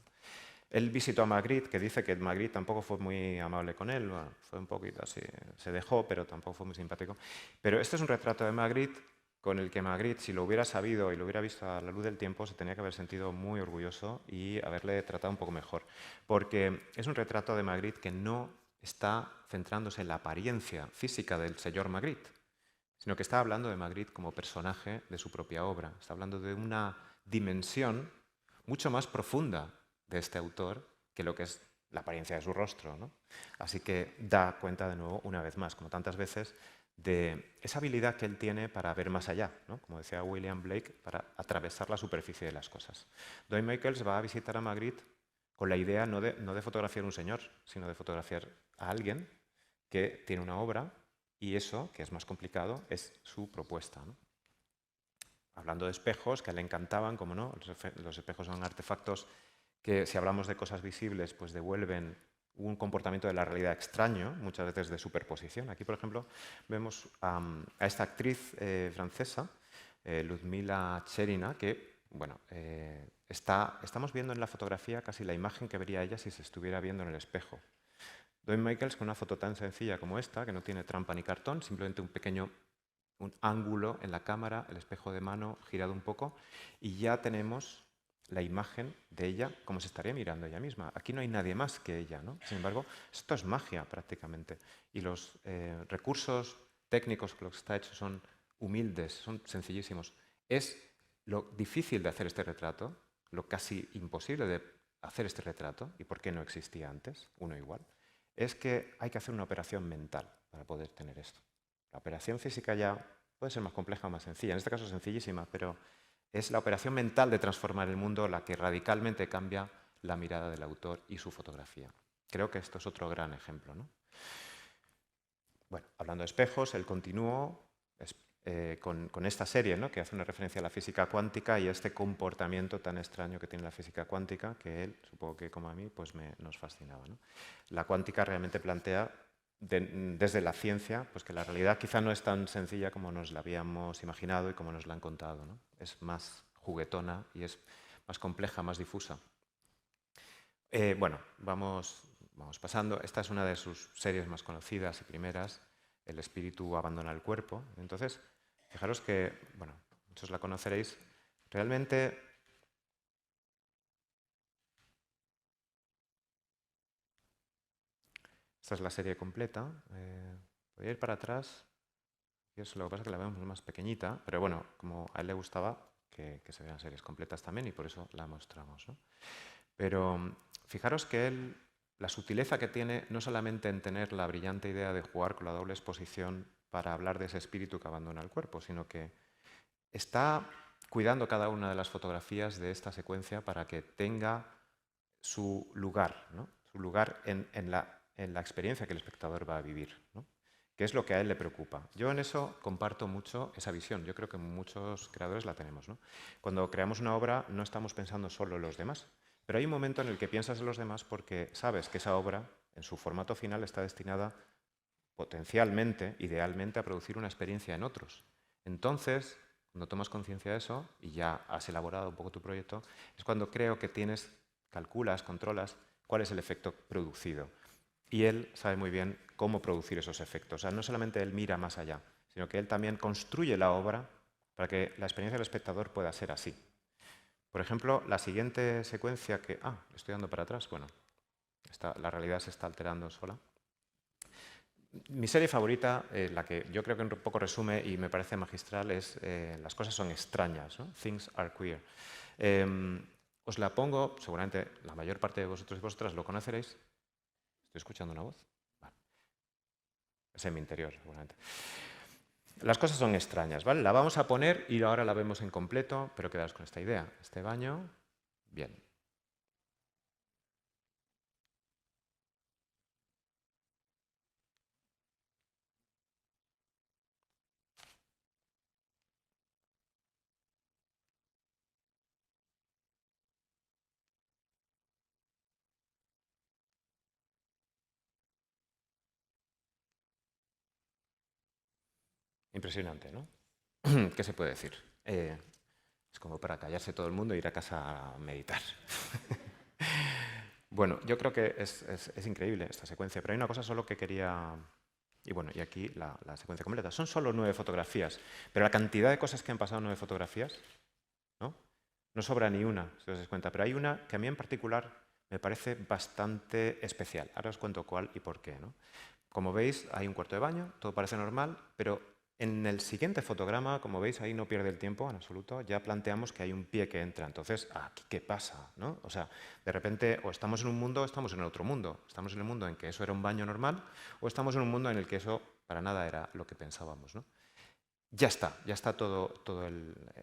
Él visitó a Magritte, que dice que Magritte tampoco fue muy amable con él, bueno, fue un poquito así, se dejó, pero tampoco fue muy simpático. Pero este es un retrato de Magritte con el que Magritte, si lo hubiera sabido y lo hubiera visto a la luz del tiempo, se tenía que haber sentido muy orgulloso y haberle tratado un poco mejor. Porque es un retrato de Magritte que no está centrándose en la apariencia física del señor Magritte, sino que está hablando de Magritte como personaje de su propia obra. Está hablando de una dimensión mucho más profunda de este autor que lo que es la apariencia de su rostro, ¿no? Así que da cuenta de nuevo, una vez más, como tantas veces, de esa habilidad que él tiene para ver más allá, ¿no? Como decía William Blake, para atravesar la superficie de las cosas. Dwayne Michaels va a visitar a Magritte con la idea no de fotografiar un señor, sino de fotografiar a alguien que tiene una obra y eso, que es más complicado, es su propuesta, ¿no? Hablando de espejos, que a él le encantaban, como no, los espejos son artefactos que si hablamos de cosas visibles, pues devuelven un comportamiento de la realidad extraño, muchas veces de superposición. Aquí, por ejemplo, vemos a esta actriz francesa, Ludmila Cherina, que, bueno, estamos viendo en la fotografía casi la imagen que vería ella si se estuviera viendo en el espejo. Dwayne Michaels, con una foto tan sencilla como esta, que no tiene trampa ni cartón, simplemente un ángulo en la cámara, el espejo de mano girado un poco, y ya tenemos la imagen de ella como se estaría mirando ella misma. Aquí no hay nadie más que ella, ¿no? Sin embargo, esto es magia prácticamente. Y los recursos técnicos con los que está hecho son humildes, son sencillísimos. Es lo difícil de hacer este retrato, lo casi imposible de hacer este retrato, y por qué no existía antes, uno igual, es que hay que hacer una operación mental para poder tener esto. La operación física ya puede ser más compleja o más sencilla, en este caso sencillísima, pero es la operación mental de transformar el mundo la que radicalmente cambia la mirada del autor y su fotografía. Creo que esto es otro gran ejemplo, ¿no? Bueno, hablando de espejos, él continuó con esta serie, ¿no?, que hace una referencia a la física cuántica y a este comportamiento tan extraño que tiene la física cuántica, que él, supongo que como a mí, pues nos fascinaba, ¿no? La cuántica realmente plantea desde la ciencia, pues que la realidad quizá no es tan sencilla como nos la habíamos imaginado y como nos la han contado, ¿no? Es más juguetona y es más compleja, más difusa. Bueno, vamos pasando. Esta es una de sus series más conocidas y primeras, El espíritu abandona el cuerpo. Entonces, fijaros que, bueno, muchos la conoceréis, realmente esta es la serie completa. Voy a ir para atrás. Lo que pasa es que la vemos más pequeñita, pero bueno, como a él le gustaba que se vean series completas también y por eso la mostramos, ¿no? Pero fijaros que él, la sutileza que tiene, no solamente en tener la brillante idea de jugar con la doble exposición para hablar de ese espíritu que abandona el cuerpo, sino que está cuidando cada una de las fotografías de esta secuencia para que tenga su lugar, ¿no? Su lugar en la experiencia que el espectador va a vivir, ¿no?, que es lo que a él le preocupa. Yo en eso comparto mucho esa visión. Yo creo que muchos creadores la tenemos, ¿no? Cuando creamos una obra no estamos pensando solo en los demás, pero hay un momento en el que piensas en los demás porque sabes que esa obra, en su formato final, está destinada potencialmente, idealmente, a producir una experiencia en otros. Entonces, cuando tomas conciencia de eso y ya has elaborado un poco tu proyecto, es cuando creo que calculas, controlas cuál es el efecto producido. Y él sabe muy bien cómo producir esos efectos. O sea, no solamente él mira más allá, sino que él también construye la obra para que la experiencia del espectador pueda ser así. Por ejemplo, la siguiente secuencia que... estoy dando para atrás. Bueno, la realidad se está alterando sola. Mi serie favorita, la que yo creo que un poco resume y me parece magistral, es Las cosas son extrañas, ¿no? Things are queer. Os la pongo, seguramente la mayor parte de vosotros y vosotras lo conoceréis. ¿Estoy escuchando una voz? Vale. Es en mi interior, seguramente. Las cosas son extrañas, ¿vale? La vamos a poner y ahora la vemos en completo, pero quedaos con esta idea. Este baño, bien. Impresionante, ¿no? ¿Qué se puede decir? Es como para callarse todo el mundo e ir a casa a meditar. Bueno, yo creo que es increíble esta secuencia, pero hay una cosa solo que quería... Y bueno, y aquí la secuencia completa. Son solo 9 fotografías, pero la cantidad de cosas que han pasado en 9 fotografías, ¿no? No sobra ni una, si os dais cuenta, pero hay una que a mí en particular me parece bastante especial. Ahora os cuento cuál y por qué, ¿no? Como veis, hay un cuarto de baño, todo parece normal, pero en el siguiente fotograma, como veis, ahí no pierde el tiempo en absoluto, ya planteamos que hay un pie que entra. Entonces, ¿aquí qué pasa?, ¿no? O sea, de repente, o estamos en un mundo o estamos en otro mundo. Estamos en el mundo en que eso era un baño normal o estamos en un mundo en el que eso para nada era lo que pensábamos, ¿no? Ya está todo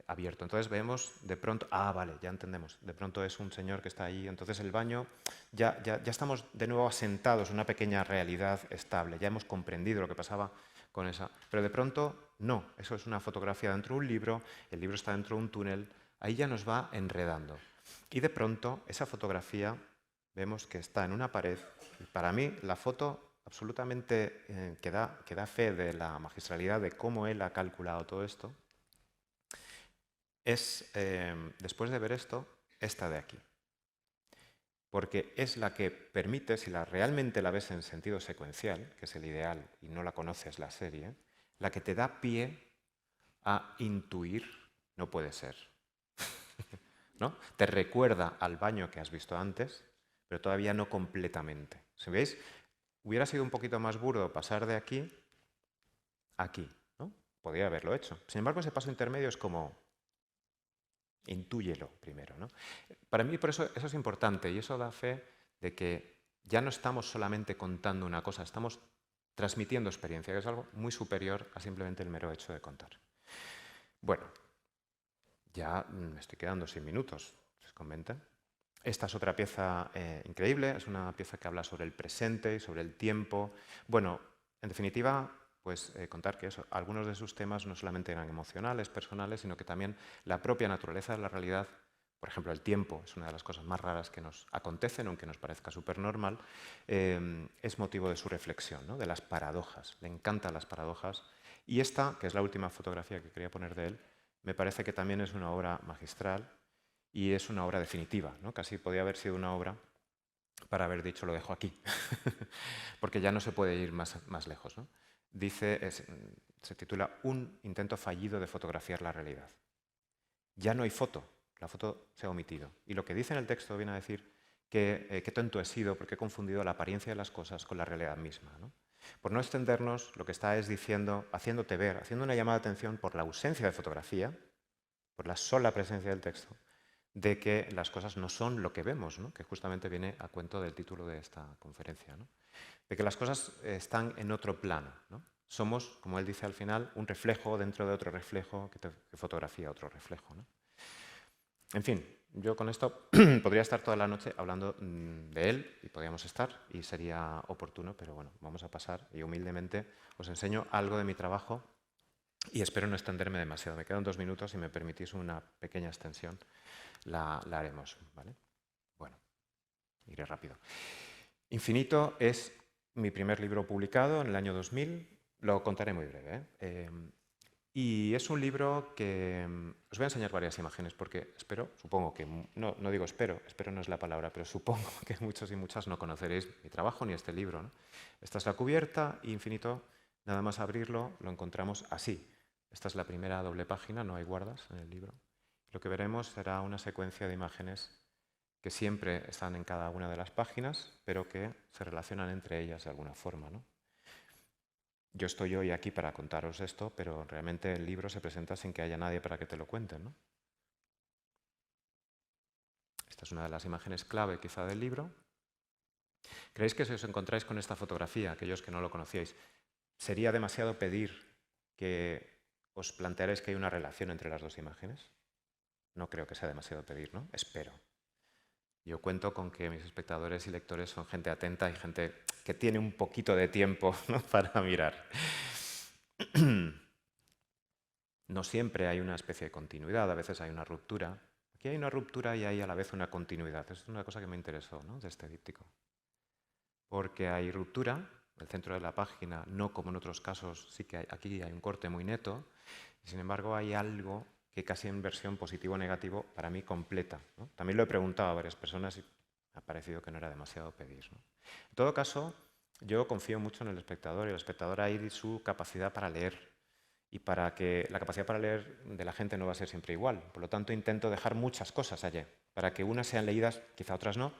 abierto. Entonces vemos de pronto, vale, ya entendemos, de pronto es un señor que está ahí, entonces el baño, ya estamos de nuevo asentados en una pequeña realidad estable, ya hemos comprendido lo que pasaba con esa, pero de pronto no, eso es una fotografía dentro de un libro, el libro está dentro de un túnel, ahí ya nos va enredando. Y de pronto esa fotografía vemos que está en una pared, y para mí la foto absolutamente que da fe de la magistralidad de cómo él ha calculado todo esto, es, después de ver esto, esta de aquí. Porque es la que permite, si realmente la ves en sentido secuencial, que es el ideal y no la conoces la serie, la que te da pie a intuir, no puede ser. ¿No? Te recuerda al baño que has visto antes, pero todavía no completamente. Si veis, hubiera sido un poquito más burdo pasar de aquí a aquí, ¿no? Podría haberlo hecho. Sin embargo, ese paso intermedio es como intúyelo primero, ¿no? Para mí, por eso es importante y eso da fe de que ya no estamos solamente contando una cosa, estamos transmitiendo experiencia, que es algo muy superior a simplemente el mero hecho de contar. Bueno, ya me estoy quedando sin minutos, ¿os convence? Esta es otra pieza increíble, es una pieza que habla sobre el presente y sobre el tiempo. Bueno, en definitiva, pues contar que eso, algunos de sus temas no solamente eran emocionales, personales, sino que también la propia naturaleza de la realidad, por ejemplo, el tiempo es una de las cosas más raras que nos acontecen, aunque nos parezca súper normal, es motivo de su reflexión, ¿no? De las paradojas. Le encantan las paradojas. Y esta, que es la última fotografía que quería poner de él, me parece que también es una obra magistral y es una obra definitiva, ¿no? Casi podía haber sido una obra para haber dicho lo dejo aquí, porque ya no se puede ir más lejos, ¿no? Dice, se titula Un intento fallido de fotografiar la realidad. Ya no hay foto, la foto se ha omitido. Y lo que dice en el texto viene a decir que qué tonto he sido porque he confundido la apariencia de las cosas con la realidad misma, ¿no? Por no extendernos, lo que está es diciendo, haciéndote ver, haciendo una llamada de atención por la ausencia de fotografía, por la sola presencia del texto, de que las cosas no son lo que vemos, ¿no? Que justamente viene a cuento del título de esta conferencia, ¿no? De que las cosas están en otro plano, ¿no? Somos, como él dice al final, un reflejo dentro de otro reflejo que fotografía otro reflejo, ¿no? En fin, yo con esto podría estar toda la noche hablando de él, y podríamos estar, y sería oportuno, pero bueno, vamos a pasar, y humildemente os enseño algo de mi trabajo, y espero no extenderme demasiado. Me quedan 2 minutos, si me permitís una pequeña extensión, la haremos, ¿vale? Bueno, iré rápido. Infinito es mi primer libro publicado en el año 2000, lo contaré muy breve, ¿eh? Y es un libro que os voy a enseñar varias imágenes porque espero, supongo que, no digo espero no es la palabra, pero supongo que muchos y muchas no conoceréis mi trabajo ni este libro, ¿no? Esta es la cubierta y Infinito, nada más abrirlo, lo encontramos así. Esta es la primera doble página, no hay guardas en el libro. Lo que veremos será una secuencia de imágenes que siempre están en cada una de las páginas, pero que se relacionan entre ellas de alguna forma, ¿no? Yo estoy hoy aquí para contaros esto, pero realmente el libro se presenta sin que haya nadie para que te lo cuenten, ¿no? Esta es una de las imágenes clave quizá del libro. ¿Creéis que si os encontráis con esta fotografía, aquellos que no lo conocíais, sería demasiado pedir que os plantearais que hay una relación entre las dos imágenes? No creo que sea demasiado pedir, ¿no? Espero. Yo cuento con que mis espectadores y lectores son gente atenta y gente que tiene un poquito de tiempo, ¿no? Para mirar. No siempre hay una especie de continuidad, a veces hay una ruptura. Aquí hay una ruptura y hay a la vez una continuidad. Es una cosa que me interesó, ¿no? De este díptico. Porque hay ruptura, el centro de la página, no como en otros casos, sí que aquí hay un corte muy neto, y sin embargo hay algo que casi en versión positivo o negativo para mí completa, ¿no? También lo he preguntado a varias personas y me ha parecido que no era demasiado pedir, ¿no? En todo caso, yo confío mucho en el espectador y el espectador hay su capacidad para leer. Y para que la capacidad para leer de la gente no va a ser siempre igual. Por lo tanto, intento dejar muchas cosas allí, para que unas sean leídas, quizá otras no,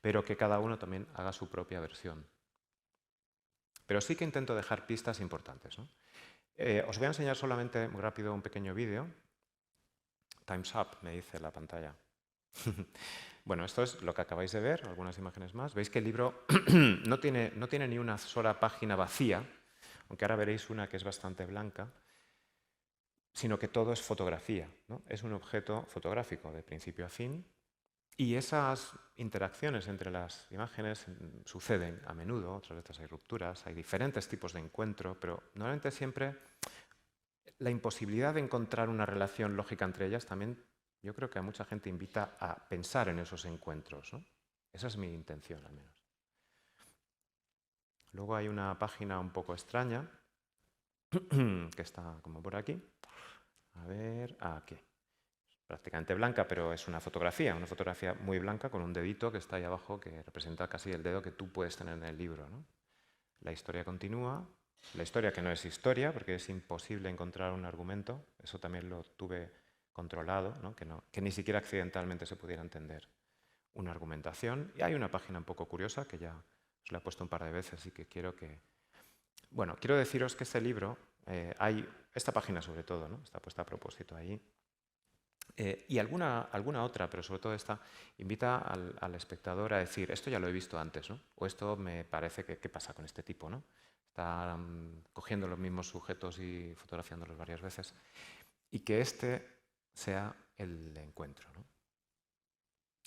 pero que cada uno también haga su propia versión. Pero sí que intento dejar pistas importantes, ¿no? Os voy a enseñar solamente muy rápido un pequeño vídeo. Time's up, me dice la pantalla. Bueno, esto es lo que acabáis de ver, algunas imágenes más. Veis que el libro no tiene ni una sola página vacía, aunque ahora veréis una que es bastante blanca, sino que todo es fotografía, ¿no? Es un objeto fotográfico de principio a fin y esas interacciones entre las imágenes suceden a menudo, otras veces hay rupturas, hay diferentes tipos de encuentro, pero normalmente siempre la imposibilidad de encontrar una relación lógica entre ellas también yo creo que a mucha gente invita a pensar en esos encuentros, ¿no? Esa es mi intención al menos. Luego hay una página un poco extraña que está como por aquí. A ver, aquí. Prácticamente blanca, pero es una fotografía muy blanca con un dedito que está ahí abajo que representa casi el dedo que tú puedes tener en el libro, ¿no? La historia continúa, la historia que no es historia, porque es imposible encontrar un argumento, eso también lo tuve controlado, ¿no? Que ni siquiera accidentalmente se pudiera entender una argumentación. Y hay una página un poco curiosa que ya os la he puesto un par de veces y que quiero que... Bueno, quiero deciros que este libro, hay esta página sobre todo, ¿no? Está puesta a propósito ahí. Y alguna otra, pero sobre todo esta, invita al espectador a decir, esto ya lo he visto antes, ¿no? O esto me parece que, ¿qué pasa con este tipo, ¿no? Está cogiendo los mismos sujetos y fotografiándolos varias veces. Y que este sea el encuentro, ¿no?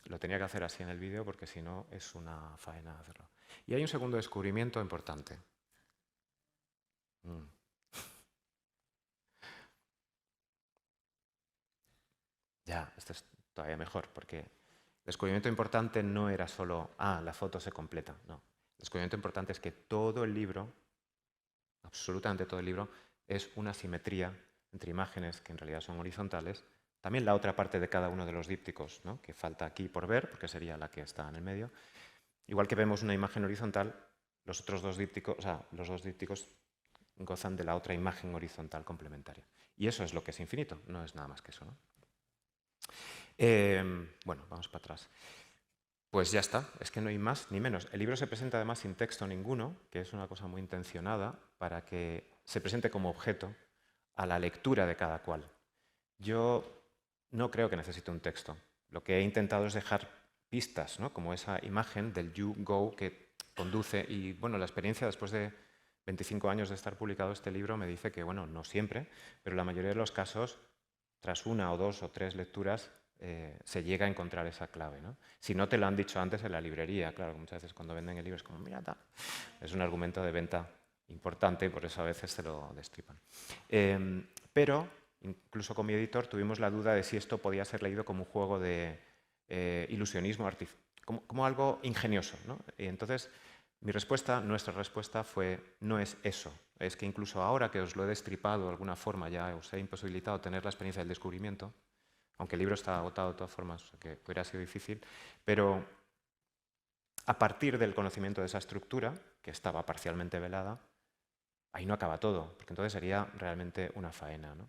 Lo tenía que hacer así en el vídeo porque si no es una faena hacerlo. Y hay un segundo descubrimiento importante. Ya, esto es todavía mejor, porque el descubrimiento importante no era solo, la foto se completa. No. El descubrimiento importante es que todo el libro, absolutamente todo el libro, es una simetría entre imágenes que en realidad son horizontales. También la otra parte de cada uno de los dípticos, ¿no? Que falta aquí por ver, porque sería la que está en el medio. Igual que vemos una imagen horizontal, los otros dos dípticos, los dos dípticos gozan de la otra imagen horizontal complementaria. Y eso es lo que es infinito, no es nada más que eso, ¿no? Bueno, vamos para atrás. Pues ya está, es que no hay más ni menos. El libro se presenta además sin texto ninguno, que es una cosa muy intencionada para que se presente como objeto a la lectura de cada cual. Yo no creo que necesite un texto. Lo que he intentado es dejar pistas, ¿no? Como esa imagen del you go que conduce. Y bueno, la experiencia después de 25 años de estar publicado este libro me dice que, bueno, no siempre, pero la mayoría de los casos, tras una o dos o tres lecturas, se llega a encontrar esa clave, ¿no? Si no te lo han dicho antes en la librería, claro, que muchas veces cuando venden el libro es como, mira, es un argumento de venta importante y por eso a veces se lo destripan. Pero, incluso con mi editor, tuvimos la duda de si esto podía ser leído como un juego de ilusionismo artificial, como algo ingenioso, ¿no? Y entonces, nuestra respuesta fue, no es eso. Es que incluso ahora que os lo he destripado de alguna forma, ya os he imposibilitado tener la experiencia del descubrimiento, aunque el libro está agotado de todas formas, o sea que hubiera sido difícil, pero a partir del conocimiento de esa estructura, que estaba parcialmente velada, ahí no acaba todo, porque entonces sería realmente una faena, ¿no?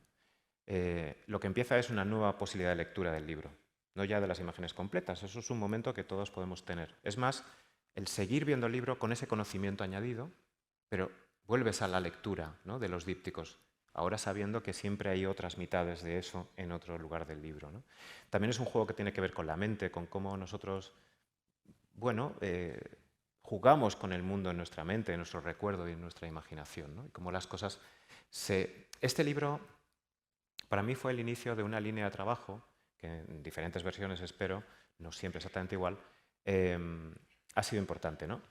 Lo que empieza es una nueva posibilidad de lectura del libro, no ya de las imágenes completas, eso es un momento que todos podemos tener. Es más, el seguir viendo el libro con ese conocimiento añadido, pero vuelves a la lectura, ¿no? De los dípticos, ahora sabiendo que siempre hay otras mitades de eso en otro lugar del libro, ¿no? También es un juego que tiene que ver con la mente, con cómo nosotros, bueno, jugamos con el mundo en nuestra mente, en nuestro recuerdo y en nuestra imaginación, ¿no? Y cómo las cosas se... Este libro para mí fue el inicio de una línea de trabajo, que en diferentes versiones espero, no siempre exactamente igual, ha sido importante, ¿no?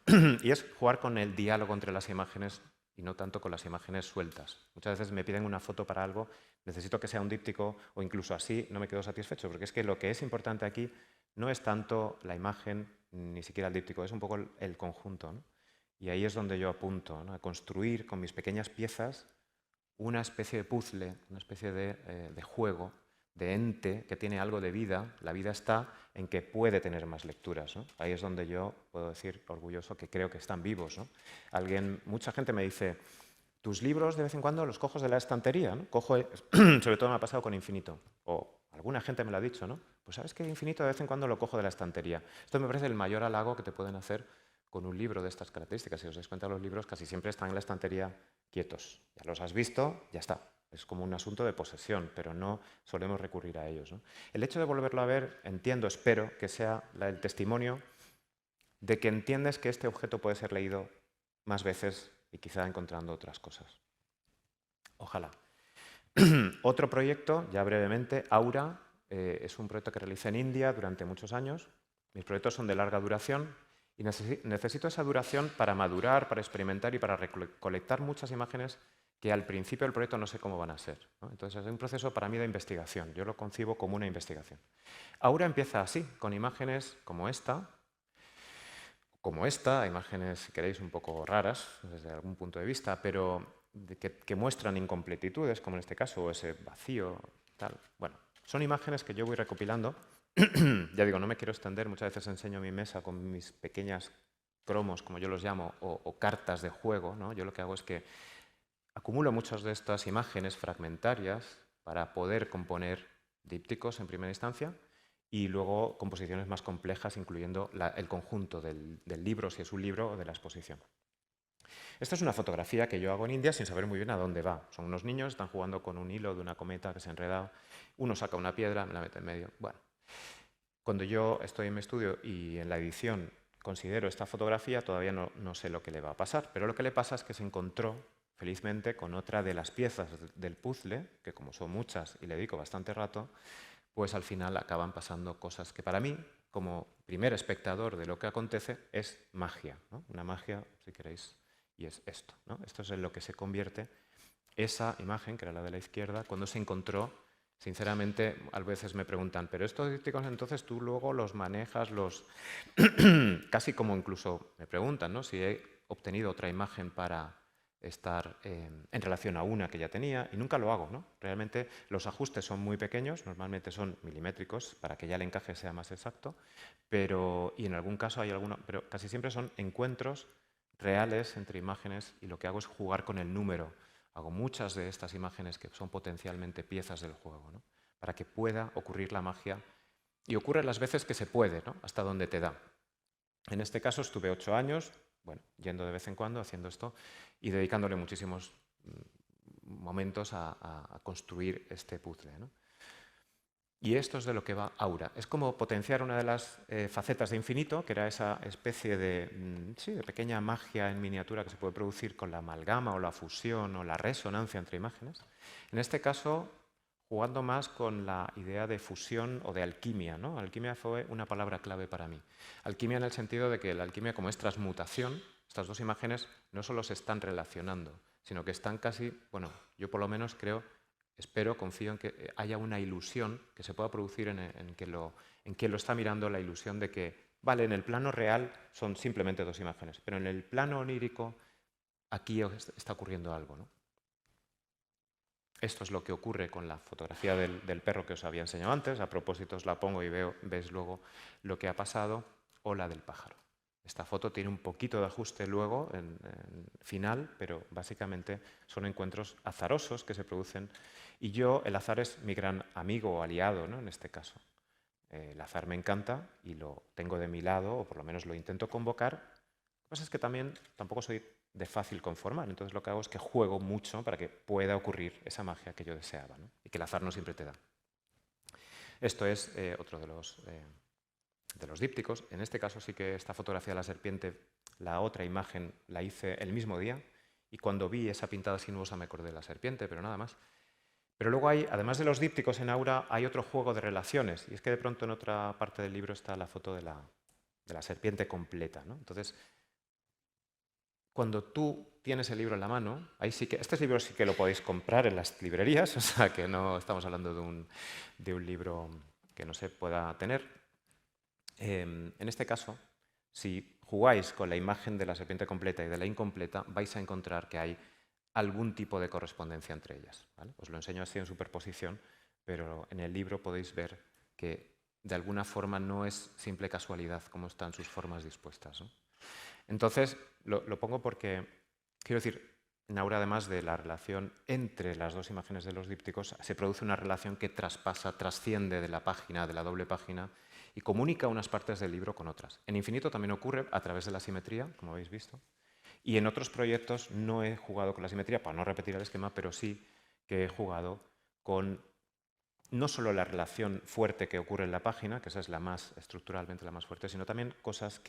Y es jugar con el diálogo entre las imágenes y no tanto con las imágenes sueltas. Muchas veces me piden una foto para algo, necesito que sea un díptico o incluso así no me quedo satisfecho, porque es que lo que es importante aquí no es tanto la imagen ni siquiera el díptico, es un poco el conjunto, ¿no? Y ahí es donde yo apunto, ¿no? A construir con mis pequeñas piezas una especie de puzzle, una especie de juego, de ente que tiene algo de vida. La vida está en que puede tener más lecturas, ¿no? Ahí es donde yo puedo decir orgulloso que creo que están vivos, ¿no? Mucha gente me dice, tus libros de vez en cuando los cojo de la estantería, ¿no? Sobre todo me ha pasado con Infinito, o alguna gente me lo ha dicho, ¿no? Pues sabes que Infinito de vez en cuando lo cojo de la estantería. Esto me parece el mayor halago que te pueden hacer con un libro de estas características. Si os dais cuenta, los libros casi siempre están en la estantería quietos. Ya los has visto, ya está. Es como un asunto de posesión, pero no solemos recurrir a ellos, ¿no? El hecho de volverlo a ver, entiendo, espero que sea el testimonio de que entiendes que este objeto puede ser leído más veces y quizá encontrando otras cosas. Ojalá. Otro proyecto, ya brevemente, Aura, es un proyecto que realicé en India durante muchos años. Mis proyectos son de larga duración y necesito esa duración para madurar, para experimentar y para recolectar muchas imágenes que al principio del proyecto no sé cómo van a ser, ¿no? Entonces es un proceso para mí de investigación. Yo lo concibo como una investigación. Aura empieza así, con imágenes como esta, imágenes, si queréis, un poco raras desde algún punto de vista, pero que muestran incompletitudes, como en este caso, o ese vacío, tal. Bueno, son imágenes que yo voy recopilando. Ya digo, no me quiero extender, muchas veces enseño mi mesa con mis pequeñas cromos, como yo los llamo, o cartas de juego, ¿no? Yo lo que hago es que acumulo muchas de estas imágenes fragmentarias para poder componer dípticos en primera instancia y luego composiciones más complejas, incluyendo el conjunto del libro, si es un libro, o de la exposición. Esta es una fotografía que yo hago en India sin saber muy bien a dónde va. Son unos niños, están jugando con un hilo de una cometa que se ha enredado. Uno saca una piedra, me la mete en medio. Bueno, cuando yo estoy en mi estudio y en la edición considero esta fotografía, todavía no sé lo que le va a pasar, pero lo que le pasa es que se encontró, felizmente, con otra de las piezas del puzzle, que como son muchas y le dedico bastante rato, pues al final acaban pasando cosas que para mí, como primer espectador de lo que acontece, es magia, ¿no? Una magia, si queréis, y es esto, ¿no? Esto es en lo que se convierte esa imagen, que era la de la izquierda, cuando se encontró. Sinceramente, a veces me preguntan, pero estos dípticos entonces tú luego los manejas, los casi como incluso me preguntan, ¿no?, si he obtenido otra imagen para estar en relación a una que ya tenía, y nunca lo hago, ¿no? Realmente los ajustes son muy pequeños, normalmente son milimétricos para que ya el encaje sea más exacto, y en algún caso hay alguno, pero casi siempre son encuentros reales entre imágenes, y lo que hago es jugar con el número. Hago muchas de estas imágenes que son potencialmente piezas del juego, ¿no?, para que pueda ocurrir la magia, y ocurre las veces que se puede, ¿no?, hasta donde te da. En este caso estuve 8 años, bueno, yendo de vez en cuando, haciendo esto y dedicándole muchísimos momentos a construir este puzzle, ¿no? Y esto es de lo que va Aura. Es como potenciar una de las facetas de Infinito, que era esa especie de, sí, de pequeña magia en miniatura que se puede producir con la amalgama o la fusión o la resonancia entre imágenes. En este caso, jugando más con la idea de fusión o de alquimia, ¿no? Alquimia fue una palabra clave para mí. Alquimia en el sentido de que la alquimia, como es transmutación, estas dos imágenes no solo se están relacionando, sino que están casi, bueno, yo por lo menos creo, espero, confío en que haya una ilusión que se pueda producir en quien lo está mirando, la ilusión de que, vale, en el plano real son simplemente dos imágenes, pero en el plano onírico aquí está ocurriendo algo, ¿no? Esto es lo que ocurre con la fotografía del perro que os había enseñado antes. A propósito, os la pongo y ves luego lo que ha pasado, o la del pájaro. Esta foto tiene un poquito de ajuste luego, en final, pero básicamente son encuentros azarosos que se producen. Y el azar es mi gran amigo o aliado, ¿no?, en este caso. El azar me encanta y lo tengo de mi lado, o por lo menos lo intento convocar. Lo que pasa es que tampoco soy de fácil conformar, entonces lo que hago es que juego mucho para que pueda ocurrir esa magia que yo deseaba, ¿no?, y que el azar no siempre te da. Esto es otro de los dípticos. En este caso sí que esta fotografía de la serpiente, la otra imagen la hice el mismo día, y cuando vi esa pintada sinuosa me acordé de la serpiente, pero nada más. Pero luego además de los dípticos en Aura, hay otro juego de relaciones, y es que de pronto en otra parte del libro está la foto de la serpiente completa, ¿no? Entonces, cuando tú tienes el libro en la mano, ahí sí que, este libro sí que lo podéis comprar en las librerías, o sea que no estamos hablando de un libro que no se pueda tener. En este caso, si jugáis con la imagen de la serpiente completa y de la incompleta, vais a encontrar que hay algún tipo de correspondencia entre ellas, ¿vale? Os lo enseño así en superposición, pero en el libro podéis ver que de alguna forma no es simple casualidad cómo están sus formas dispuestas, ¿no? Entonces, lo pongo porque, quiero decir, en Aura, además de la relación entre las dos imágenes de los dípticos, se produce una relación que trasciende de la página, de la doble página, y comunica unas partes del libro con otras. En Infinito también ocurre a través de la simetría, como habéis visto, y en otros proyectos no he jugado con la simetría, para no repetir el esquema, pero sí que he jugado con no solo la relación fuerte que ocurre en la página, que esa es estructuralmente la más fuerte, sino también cosas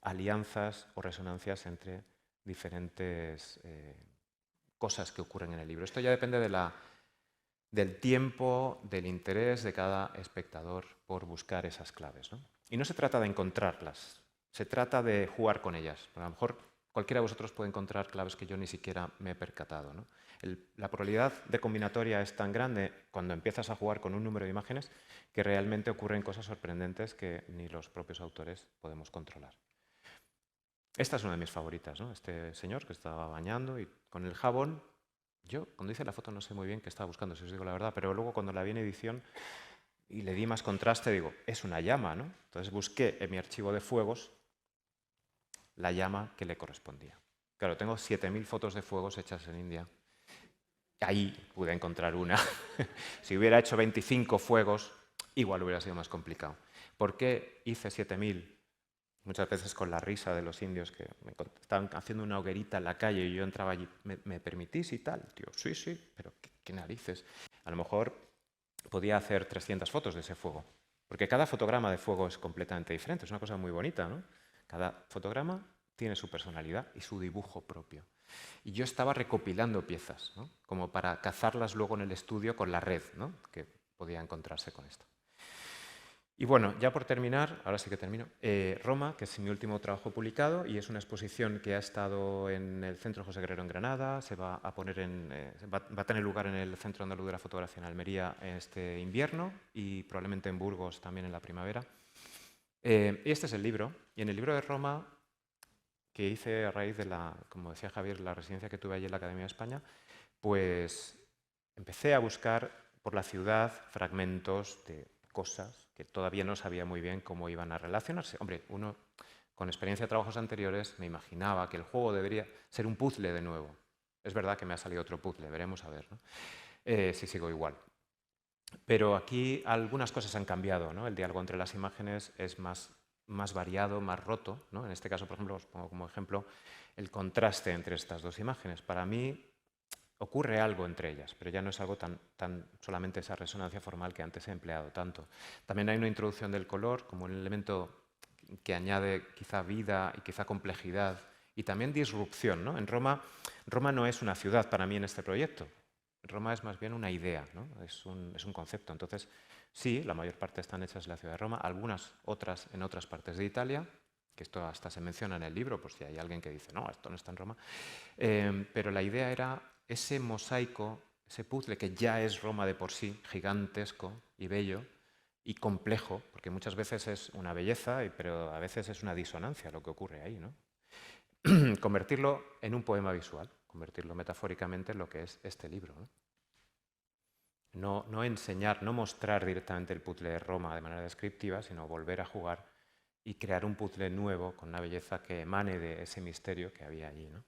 alianzas o resonancias entre diferentes cosas que ocurren en el libro. Esto ya depende del tiempo, del interés de cada espectador por buscar esas claves, ¿no? Y no se trata de encontrarlas, se trata de jugar con ellas. A lo mejor cualquiera de vosotros puede encontrar claves que yo ni siquiera me he percatado, ¿no? La probabilidad de combinatoria es tan grande cuando empiezas a jugar con un número de imágenes que realmente ocurren cosas sorprendentes que ni los propios autores podemos controlar. Esta es una de mis favoritas, ¿no? Este señor que estaba bañando y con el jabón. Yo, cuando hice la foto, no sé muy bien qué estaba buscando, si os digo la verdad, pero luego cuando la vi en edición y le di más contraste, digo, es una llama, ¿no? Entonces busqué en mi archivo de fuegos la llama que le correspondía. Claro, tengo 7000 fotos de fuegos hechas en India. Ahí pude encontrar una. Si hubiera hecho 25 fuegos, igual hubiera sido más complicado. ¿Por qué hice 7000? muchas veces con la risa de los indios que estaban haciendo una hoguerita en la calle y yo entraba allí, ¿me permitís y tal? Tío, sí, sí, pero ¿qué narices? A lo mejor podía hacer 300 fotos de ese fuego, porque cada fotograma de fuego es completamente diferente, es una cosa muy bonita, ¿no? Cada fotograma tiene su personalidad y su dibujo propio. Y yo estaba recopilando piezas, ¿no? Como para cazarlas luego en el estudio con la red, ¿no? Que podía encontrarse con esto. Y bueno, ya por terminar, ahora sí que termino, Roma, que es mi último trabajo publicado y es una exposición que ha estado en el Centro José Guerrero en Granada, se va a poner va a tener lugar en el Centro Andaluz de la Fotografía en Almería este invierno y probablemente en Burgos también en la primavera. Y este es el libro, y en el libro de Roma, que hice a raíz de como decía Javier, la residencia que tuve allí en la Academia de España, pues empecé a buscar por la ciudad fragmentos de cosas que todavía no sabía muy bien cómo iban a relacionarse. Hombre, uno con experiencia de trabajos anteriores me imaginaba que el juego debería ser un puzzle de nuevo. Es verdad que me ha salido otro puzzle, veremos a ver, ¿no? Si sigo igual. Pero aquí algunas cosas han cambiado, ¿no? El diálogo entre las imágenes es más variado, más roto, ¿no? En este caso, por ejemplo, os pongo como ejemplo el contraste entre estas dos imágenes. Para mí ocurre algo entre ellas, pero ya no es algo tan solamente esa resonancia formal que antes he empleado tanto. También hay una introducción del color como un elemento que añade quizá vida y quizá complejidad y también disrupción, ¿no? En Roma no es una ciudad para mí en este proyecto. Roma es más bien una idea, ¿no? Es un concepto. Entonces, sí, la mayor parte están hechas en la ciudad de Roma, algunas otras en otras partes de Italia, que esto hasta se menciona en el libro, por si hay alguien que dice, no, esto no está en Roma. Pero la idea era ese mosaico, ese puzzle que ya es Roma de por sí, gigantesco y bello y complejo, porque muchas veces es una belleza, pero a veces es una disonancia lo que ocurre ahí, ¿no? Convertirlo en un poema visual, convertirlo metafóricamente en lo que es este libro, ¿no? No enseñar, no mostrar directamente el puzzle de Roma de manera descriptiva, sino volver a jugar y crear un puzzle nuevo con una belleza que emane de ese misterio que había allí, ¿no?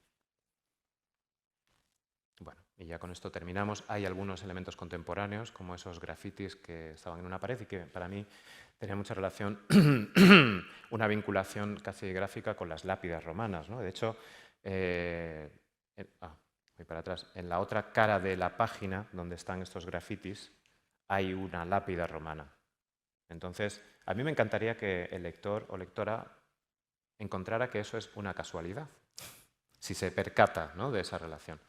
Bueno, y ya con esto terminamos. Hay algunos elementos contemporáneos, como esos grafitis que estaban en una pared y que para mí tenía mucha relación, una vinculación casi gráfica con las lápidas romanas, ¿no? De hecho, voy para atrás. En la otra cara de la página, donde están estos grafitis, hay una lápida romana. Entonces, a mí me encantaría que el lector o lectora encontrara que eso es una casualidad, si se percata, ¿no?, de esa relación.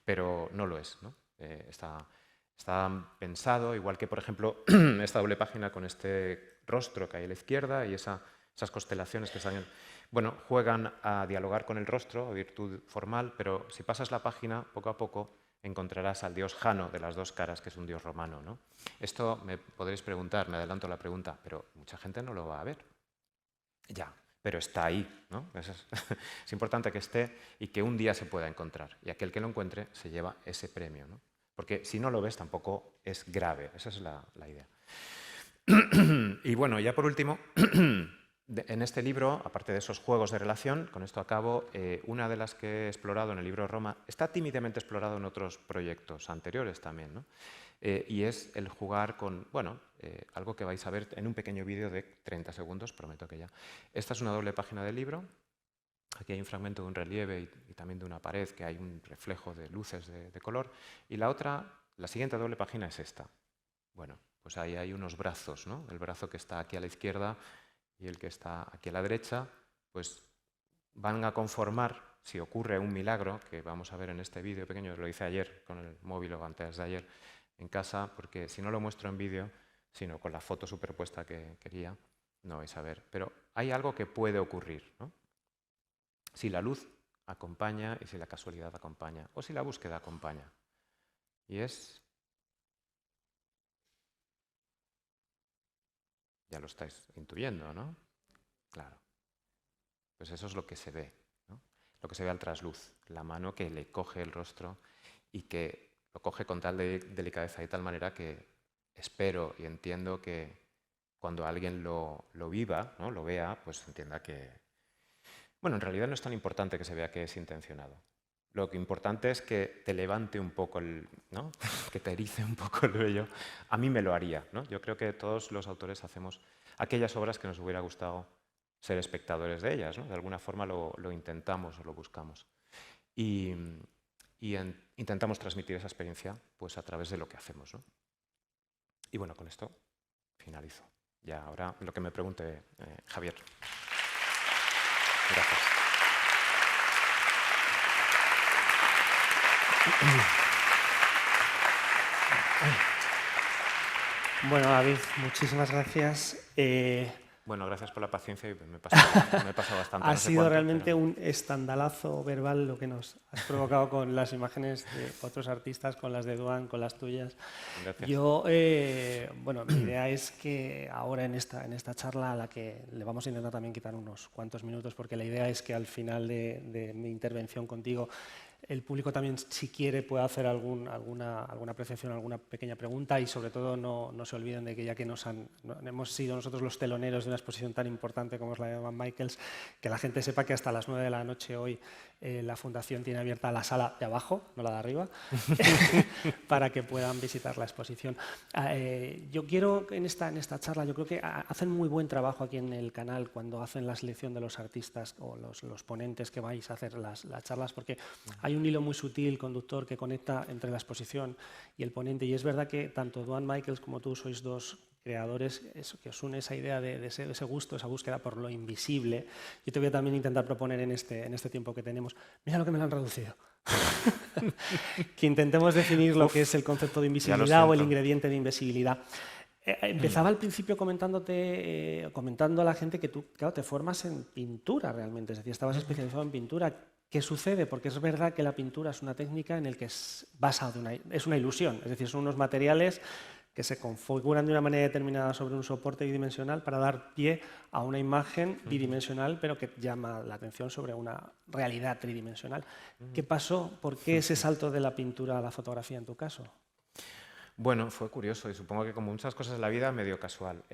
Pero no lo es, ¿no? Está pensado, igual que, por ejemplo, esta doble página con este rostro que hay a la izquierda y esas constelaciones que salen. Bueno, juegan a dialogar con el rostro, virtud formal, pero si pasas la página, poco a poco encontrarás al dios Jano de las dos caras, que es un dios romano, ¿no? Esto me podréis preguntar, me adelanto la pregunta, pero mucha gente no lo va a ver. Ya, pero está ahí, ¿no? Es importante que esté y que un día se pueda encontrar. Y aquel que lo encuentre se lleva ese premio, ¿no? Porque si no lo ves tampoco es grave, esa es la idea. Y bueno, ya por último, en este libro, aparte de esos juegos de relación, con esto acabo, una de las que he explorado en el libro Roma, está tímidamente explorado en otros proyectos anteriores también, ¿no? Y es el jugar con, bueno, algo que vais a ver en un pequeño vídeo de 30 segundos, prometo que ya. Esta es una doble página del libro. Aquí hay un fragmento de un relieve y también de una pared que hay un reflejo de luces de color. Y la otra, la siguiente doble página es esta. Bueno, pues ahí hay unos brazos, ¿no? El brazo que está aquí a la izquierda y el que está aquí a la derecha, pues van a conformar, si ocurre un milagro, que vamos a ver en este vídeo pequeño, lo hice ayer con el móvil o antes de ayer en casa, porque si no lo muestro en vídeo, sino con la foto superpuesta que quería, no vais a ver. Pero hay algo que puede ocurrir, ¿no? Si la luz acompaña y si la casualidad acompaña, o si la búsqueda acompaña. Y es... Ya lo estáis intuyendo, ¿no? Claro. Pues eso es lo que se ve, ¿no? Lo que se ve al trasluz, la mano que le coge el rostro y que lo coge con tal delicadeza y tal manera que espero y entiendo que cuando alguien lo viva, ¿no?, lo vea, pues entienda que... Bueno, en realidad no es tan importante que se vea que es intencionado. Lo que importante es que te levante un poco, ¿no? Que te erice un poco el vello. A mí me lo haría, ¿no? Yo creo que todos los autores hacemos aquellas obras que nos hubiera gustado ser espectadores de ellas, ¿no? De alguna forma lo intentamos o lo buscamos. Y intentamos transmitir esa experiencia pues, a través de lo que hacemos, ¿no? Y bueno, con esto finalizo. Ya ahora lo que me pregunte Javier. Gracias. Bueno, David, muchísimas gracias. Bueno, gracias por la paciencia y me he pasado bastante. Ha no sé sido cuánto, realmente pero... un escandalazo verbal lo que nos has provocado con las imágenes de otros artistas, con las de Duan, con las tuyas. Gracias. Yo, bueno, mi idea es que ahora en esta charla a la que le vamos a intentar también quitar unos cuantos minutos, porque la idea es que al final de mi intervención contigo el público también, si quiere, puede hacer alguna apreciación, alguna pequeña pregunta y, sobre todo, no se olviden de que ya que hemos sido nosotros los teloneros de una exposición tan importante como es la de Van Michaels, que la gente sepa que hasta las 9 de la noche hoy la Fundación tiene abierta la sala de abajo, no la de arriba, para que puedan visitar la exposición. Yo quiero, en esta charla, yo creo que hacen muy buen trabajo aquí en el canal cuando hacen la selección de los artistas o los ponentes que vais a hacer las charlas, porque hay un hilo muy sutil, conductor, que conecta entre la exposición y el ponente. Y es verdad que tanto Duan Michaels como tú sois dos creadores que os une esa idea de ese gusto, esa búsqueda por lo invisible. Yo te voy a también intentar proponer en este tiempo que tenemos. Mira lo que me lo han reducido. Que intentemos definir lo que es el concepto de invisibilidad o el ingrediente de invisibilidad. Empezaba al principio comentando a la gente que tú, claro, te formas en pintura realmente, es decir, estabas especializado en pintura. ¿Qué sucede? Porque es verdad que la pintura es una técnica en la que es una ilusión, es decir, son unos materiales que se configuran de una manera determinada sobre un soporte bidimensional para dar pie a una imagen bidimensional, pero que llama la atención sobre una realidad tridimensional. ¿Qué pasó? ¿Por qué ese salto de la pintura a la fotografía en tu caso? Bueno, fue curioso y supongo que como muchas cosas en la vida, medio casual.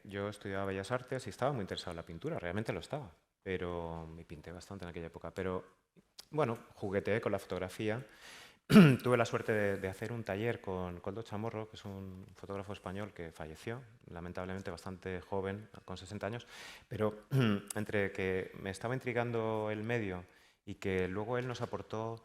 Yo estudiaba Bellas Artes y estaba muy interesado en la pintura, realmente lo estaba, pero me pinté bastante en aquella época. Pero bueno, jugueteé con la fotografía. Tuve la suerte de hacer un taller con Koldo Chamorro, que es un fotógrafo español que falleció, lamentablemente bastante joven, con 60 años, pero entre que me estaba intrigando el medio y que luego él nos aportó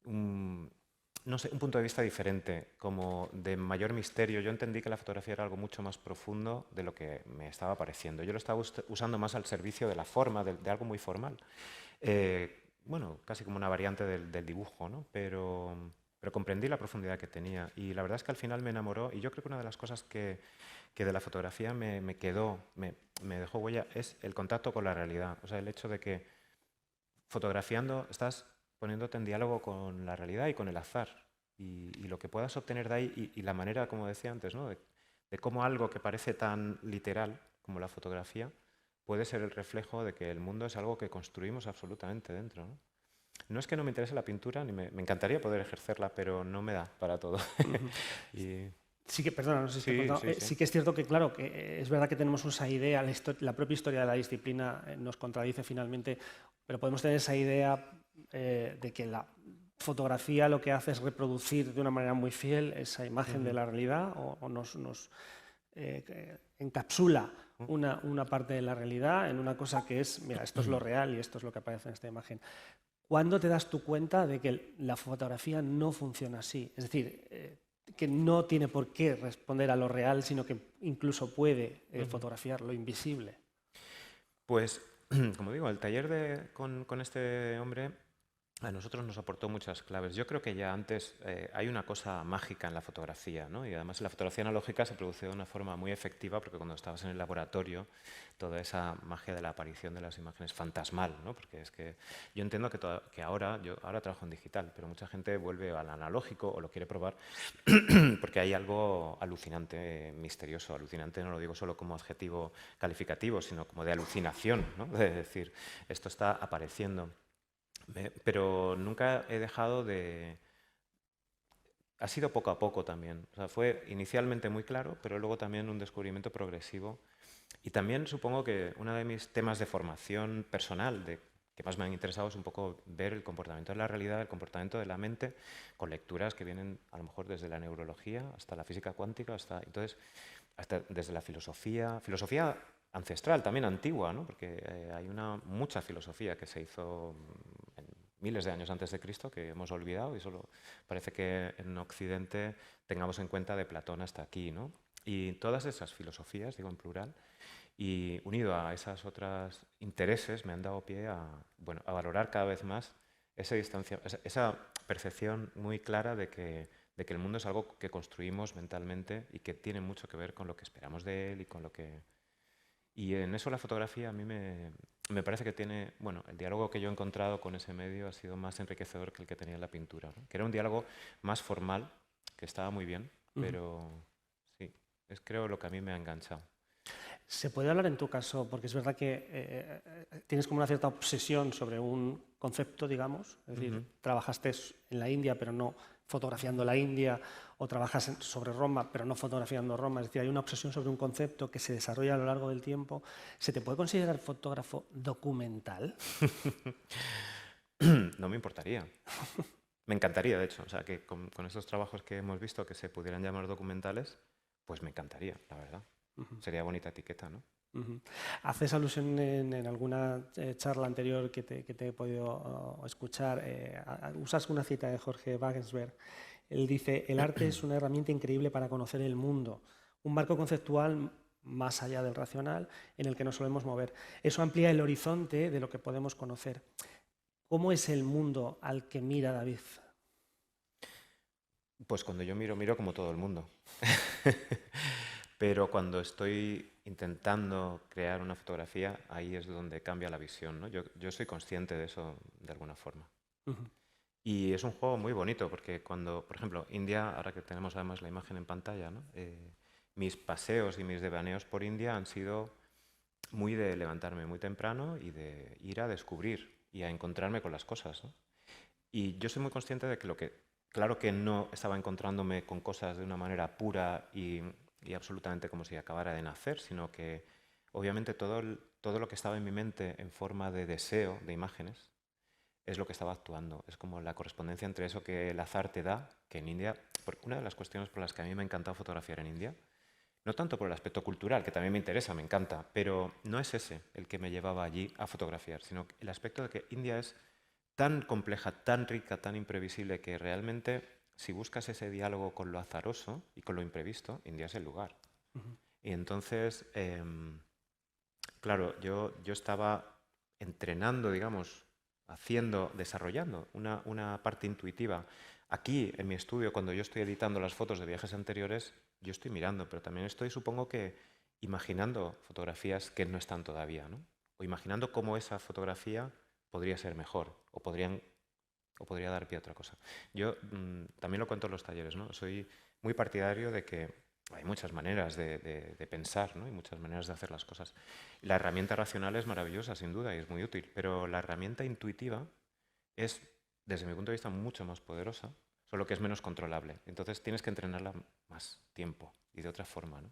no sé, un punto de vista diferente, como de mayor misterio. Yo entendí que la fotografía era algo mucho más profundo de lo que me estaba pareciendo. Yo lo estaba usando más al servicio de la forma, de algo muy formal. Bueno, casi como una variante del dibujo, ¿no? Pero comprendí la profundidad que tenía y la verdad es que al final me enamoró y yo creo que una de las cosas que de la fotografía me quedó, me dejó huella, es el contacto con la realidad. O sea, el hecho de que fotografiando estás poniéndote en diálogo con la realidad y con el azar y lo que puedas obtener de ahí y la manera, como decía antes, ¿no? de cómo algo que parece tan literal como la fotografía puede ser el reflejo de que el mundo es algo que construimos absolutamente dentro, ¿no? No es que no me interese la pintura, ni me encantaría poder ejercerla, pero no me da para todo. Sí que, perdona, no sé si te he contado. Sí que es cierto que, claro, que es verdad que tenemos esa idea, la propia historia de la disciplina nos contradice finalmente, pero podemos tener esa idea de que la fotografía lo que hace es reproducir de una manera muy fiel esa imagen de la realidad o nos encapsula una parte de la realidad en una cosa que es, mira, esto es lo real y esto es lo que aparece en esta imagen. ¿Cuándo te das tú cuenta de que la fotografía no funciona así? Es decir, que no tiene por qué responder a lo real, sino que incluso puede fotografiar lo invisible. Pues, como digo, el taller con este hombre a nosotros nos aportó muchas claves. Yo creo que ya antes hay una cosa mágica en la fotografía, ¿no? Y además la fotografía analógica se produce de una forma muy efectiva porque cuando estabas en el laboratorio, toda esa magia de la aparición de las imágenes fantasmal, ¿no? Porque es que yo entiendo que ahora, yo ahora trabajo en digital, pero mucha gente vuelve al analógico o lo quiere probar porque hay algo alucinante, misterioso. Alucinante no lo digo solo como adjetivo calificativo, sino como de alucinación, ¿no? De decir, esto está apareciendo. Pero nunca he dejado de... Ha sido poco a poco también. O sea, fue inicialmente muy claro, pero luego también un descubrimiento progresivo. Y también supongo que uno de mis temas de formación personal, que más me han interesado, es un poco ver el comportamiento de la realidad, el comportamiento de la mente, con lecturas que vienen a lo mejor desde la neurología hasta la física cuántica, hasta desde la filosofía. Filosofía ancestral, también antigua, ¿no? Porque hay mucha filosofía que se hizo en miles de años antes de Cristo que hemos olvidado y solo parece que en Occidente tengamos en cuenta de Platón hasta aquí, ¿no? Y todas esas filosofías, digo en plural, y unido a esas otras intereses me han dado pie a valorar cada vez más esa percepción muy clara de que el mundo es algo que construimos mentalmente y que tiene mucho que ver con lo que esperamos de él y con lo que... Y en eso la fotografía a mí me parece que tiene... Bueno, el diálogo que yo he encontrado con ese medio ha sido más enriquecedor que el que tenía en la pintura, ¿no? Que era un diálogo más formal, que estaba muy bien, pero sí, es creo lo que a mí me ha enganchado. ¿Se puede hablar en tu caso, porque es verdad que tienes como una cierta obsesión sobre un concepto, digamos, es decir, trabajaste en la India pero no fotografiando la India, o trabajas sobre Roma pero no fotografiando Roma, es decir, hay una obsesión sobre un concepto que se desarrolla a lo largo del tiempo? ¿Se te puede considerar fotógrafo documental? No me importaría. Me encantaría, de hecho. O sea, que con estos trabajos que hemos visto que se pudieran llamar documentales, pues me encantaría, la verdad. Sería bonita etiqueta, ¿no? Haces alusión en alguna charla anterior que te he podido escuchar, usas una cita de Jorge Wagensberg. Él dice, el arte es una herramienta increíble para conocer el mundo, un marco conceptual más allá del racional en el que nos solemos mover. Eso amplía el horizonte de lo que podemos conocer. ¿Cómo es el mundo al que mira David? Pues cuando yo miro como todo el mundo. Pero cuando estoy intentando crear una fotografía, ahí es donde cambia la visión, ¿no? Yo soy consciente de eso de alguna forma. Y es un juego muy bonito porque cuando, por ejemplo, India, ahora que tenemos además la imagen en pantalla, ¿no? Mis paseos y mis devaneos por India han sido muy de levantarme muy temprano y de ir a descubrir y a encontrarme con las cosas, ¿no? Y yo soy muy consciente de que claro que no estaba encontrándome con cosas de una manera pura y absolutamente como si acabara de nacer, sino que obviamente todo lo que estaba en mi mente en forma de deseo, de imágenes, es lo que estaba actuando. Es como la correspondencia entre eso que el azar te da, que en India, una de las cuestiones por las que a mí me ha encantado fotografiar en India, no tanto por el aspecto cultural, que también me interesa, me encanta, pero no es ese el que me llevaba allí a fotografiar, sino el aspecto de que India es tan compleja, tan rica, tan imprevisible, que realmente si buscas ese diálogo con lo azaroso y con lo imprevisto, India es el lugar. Y entonces, claro, yo estaba entrenando, digamos, desarrollando una parte intuitiva. Aquí, en mi estudio, cuando yo estoy editando las fotos de viajes anteriores, yo estoy mirando, pero también estoy, supongo que, imaginando fotografías que no están todavía, ¿no? O imaginando cómo esa fotografía podría ser mejor, o podría dar pie a otra cosa. Yo también lo cuento en los talleres, ¿no? Soy muy partidario de que hay muchas maneras de pensar, ¿no? Y muchas maneras de hacer las cosas. La herramienta racional es maravillosa, sin duda, y es muy útil, pero la herramienta intuitiva es, desde mi punto de vista, mucho más poderosa, solo que es menos controlable. Entonces tienes que entrenarla más tiempo y de otra forma, ¿no?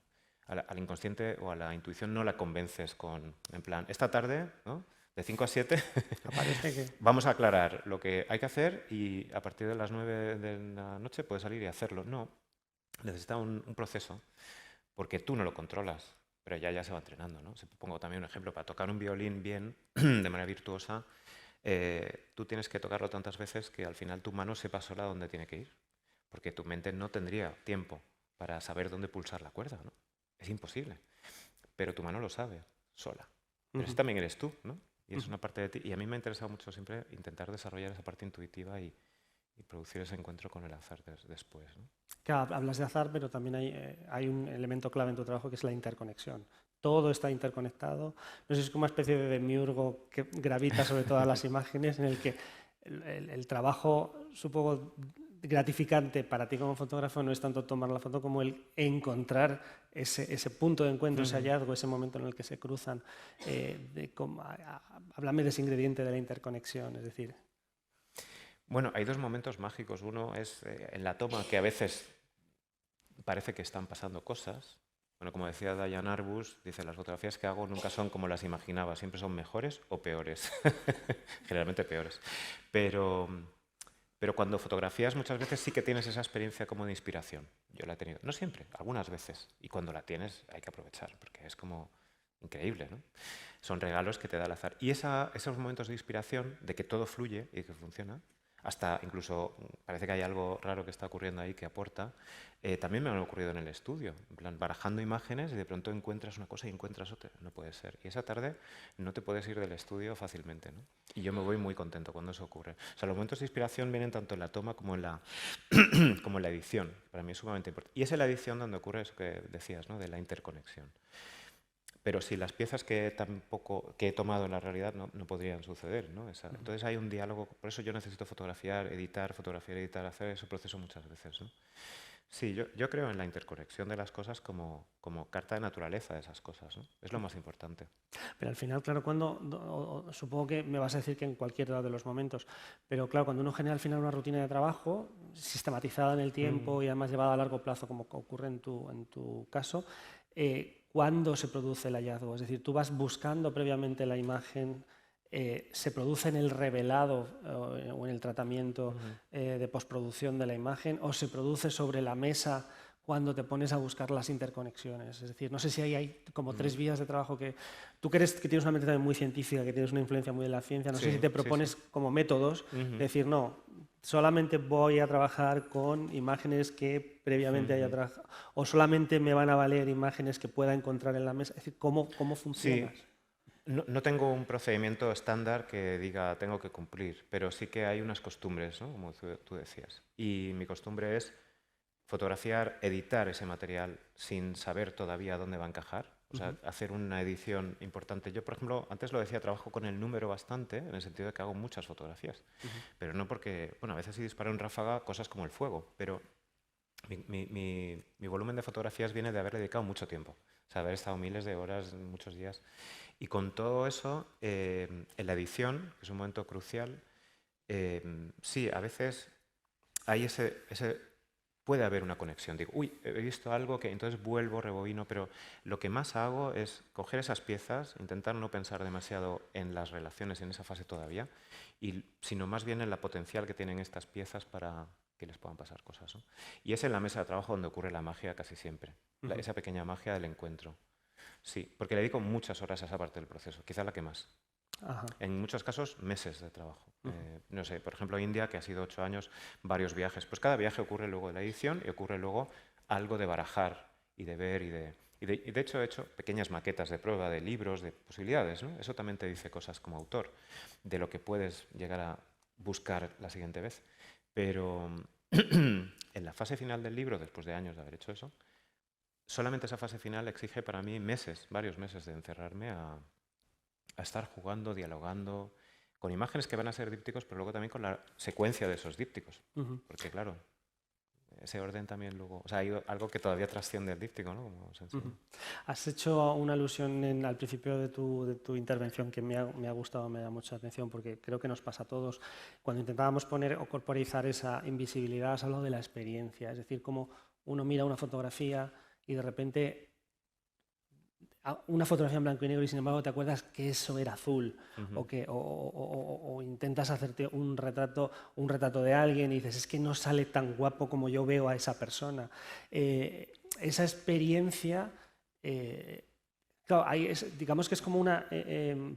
Al inconsciente o a la intuición no la convences en plan, esta tarde, ¿no? De 5 a 7 vamos a aclarar lo que hay que hacer y a partir de las 9 de la noche puedes salir y hacerlo. No, necesita un proceso porque tú no lo controlas, pero ya se va entrenando, ¿no? Si pongo también un ejemplo, para tocar un violín bien, de manera virtuosa, tú tienes que tocarlo tantas veces que al final tu mano sepa sola dónde tiene que ir, porque tu mente no tendría tiempo para saber dónde pulsar la cuerda, ¿no? Es imposible, pero tu mano lo sabe sola. Pero ese también eres tú, ¿no? Y es una parte de ti. Y a mí me ha interesado mucho siempre intentar desarrollar esa parte intuitiva y producir ese encuentro con el azar después, ¿no? Claro, hablas de azar, pero también hay un elemento clave en tu trabajo que es la interconexión. Todo está interconectado. No sé si es como una especie de demiurgo que gravita sobre todas las imágenes, en el que el trabajo, supongo, gratificante para ti como fotógrafo no es tanto tomar la foto como el encontrar ese punto de encuentro, ese hallazgo, ese momento en el que se cruzan. Háblame de ese ingrediente de la interconexión, es decir. Bueno, hay dos momentos mágicos. Uno es en la toma, que a veces parece que están pasando cosas. Bueno, como decía Diane Arbus, dice, las fotografías que hago nunca son como las imaginaba, siempre son mejores o peores. Generalmente peores. Pero cuando fotografías muchas veces sí que tienes esa experiencia como de inspiración. Yo la he tenido, no siempre, algunas veces. Y cuando la tienes hay que aprovechar, porque es como increíble, ¿no? Son regalos que te da el azar. Y esos momentos de inspiración, de que todo fluye y que funciona, hasta incluso parece que hay algo raro que está ocurriendo ahí que aporta, también me han ocurrido en el estudio, en plan, barajando imágenes y de pronto encuentras una cosa y encuentras otra. No puede ser. Y esa tarde no te puedes ir del estudio fácilmente, ¿no? Y yo me voy muy contento cuando eso ocurre. O sea, los momentos de inspiración vienen tanto en la toma como en la, como en la edición. Para mí es sumamente importante. Y es en la edición donde ocurre eso que decías, ¿no? De la interconexión. Pero si las piezas que he tomado en la realidad no podrían suceder, ¿no? Entonces hay un diálogo, por eso yo necesito fotografiar, editar, hacer ese proceso muchas veces, ¿no? Sí, yo creo en la interconexión de las cosas como carta de naturaleza de esas cosas, ¿no? Es lo más importante. Pero al final, claro, supongo que me vas a decir que en cualquiera de los momentos, pero claro, cuando uno genera al final una rutina de trabajo sistematizada en el tiempo y además llevada a largo plazo, como ocurre en tu caso, ¿cuándo se produce el hallazgo? Es decir, tú vas buscando previamente la imagen, se produce en el revelado o en el tratamiento de postproducción de la imagen, o se produce sobre la mesa cuando te pones a buscar las interconexiones. Es decir, no sé si hay como tres vías de trabajo que que tienes una mente también muy científica, que tienes una influencia muy de la ciencia, no sé si te propones como métodos, decir, no, solamente voy a trabajar con imágenes que previamente haya trabajado, o solamente me van a valer imágenes que pueda encontrar en la mesa. Es decir, ¿cómo funcionas? Sí. No tengo un procedimiento estándar que diga tengo que cumplir, pero sí que hay unas costumbres, ¿no? Como tú decías. Y mi costumbre es fotografiar, editar ese material sin saber todavía dónde va a encajar. O sea, hacer una edición importante. Yo, por ejemplo, antes lo decía, trabajo con el número bastante, en el sentido de que hago muchas fotografías. Pero no porque, bueno, a veces sí disparo en ráfaga cosas como el fuego, pero mi volumen de fotografías viene de haber dedicado mucho tiempo. O sea, haber estado miles de horas, muchos días. Y con todo eso, en la edición, que es un momento crucial, sí, a veces hay puede haber una conexión. Digo, uy, he visto algo que entonces vuelvo, rebobino, pero lo que más hago es coger esas piezas, intentar no pensar demasiado en las relaciones en esa fase todavía, sino más bien en la potencial que tienen estas piezas para que les puedan pasar cosas, ¿no? Y es en la mesa de trabajo donde ocurre la magia casi siempre, esa pequeña magia del encuentro. Sí, porque le dedico muchas horas a esa parte del proceso, quizá la que más. Ajá. En muchos casos, meses de trabajo. No sé, por ejemplo, India, que ha sido 8 años, varios viajes. Pues cada viaje ocurre luego de la edición y ocurre luego algo de barajar y de ver y de hecho he hecho pequeñas maquetas de prueba de libros, de posibilidades, ¿no? Eso también te dice cosas como autor, de lo que puedes llegar a buscar la siguiente vez. Pero en la fase final del libro, después de años de haber hecho eso, solamente esa fase final exige para mí meses, varios meses de encerrarme a estar jugando, dialogando, con imágenes que van a ser dípticos, pero luego también con la secuencia de esos dípticos. Porque claro, ese orden también luego... O sea, hay algo que todavía trasciende el díptico, ¿no? Como Has hecho una alusión al principio de tu intervención que me ha gustado, me da mucha atención, porque creo que nos pasa a todos. Cuando intentábamos poner o corporizar esa invisibilidad, has hablado de la experiencia, es decir, como uno mira una fotografía y de repente una fotografía en blanco y negro y sin embargo te acuerdas que eso era azul o intentas hacerte un retrato de alguien y dices es que no sale tan guapo como yo veo a esa persona. Esa experiencia, claro, digamos que es como una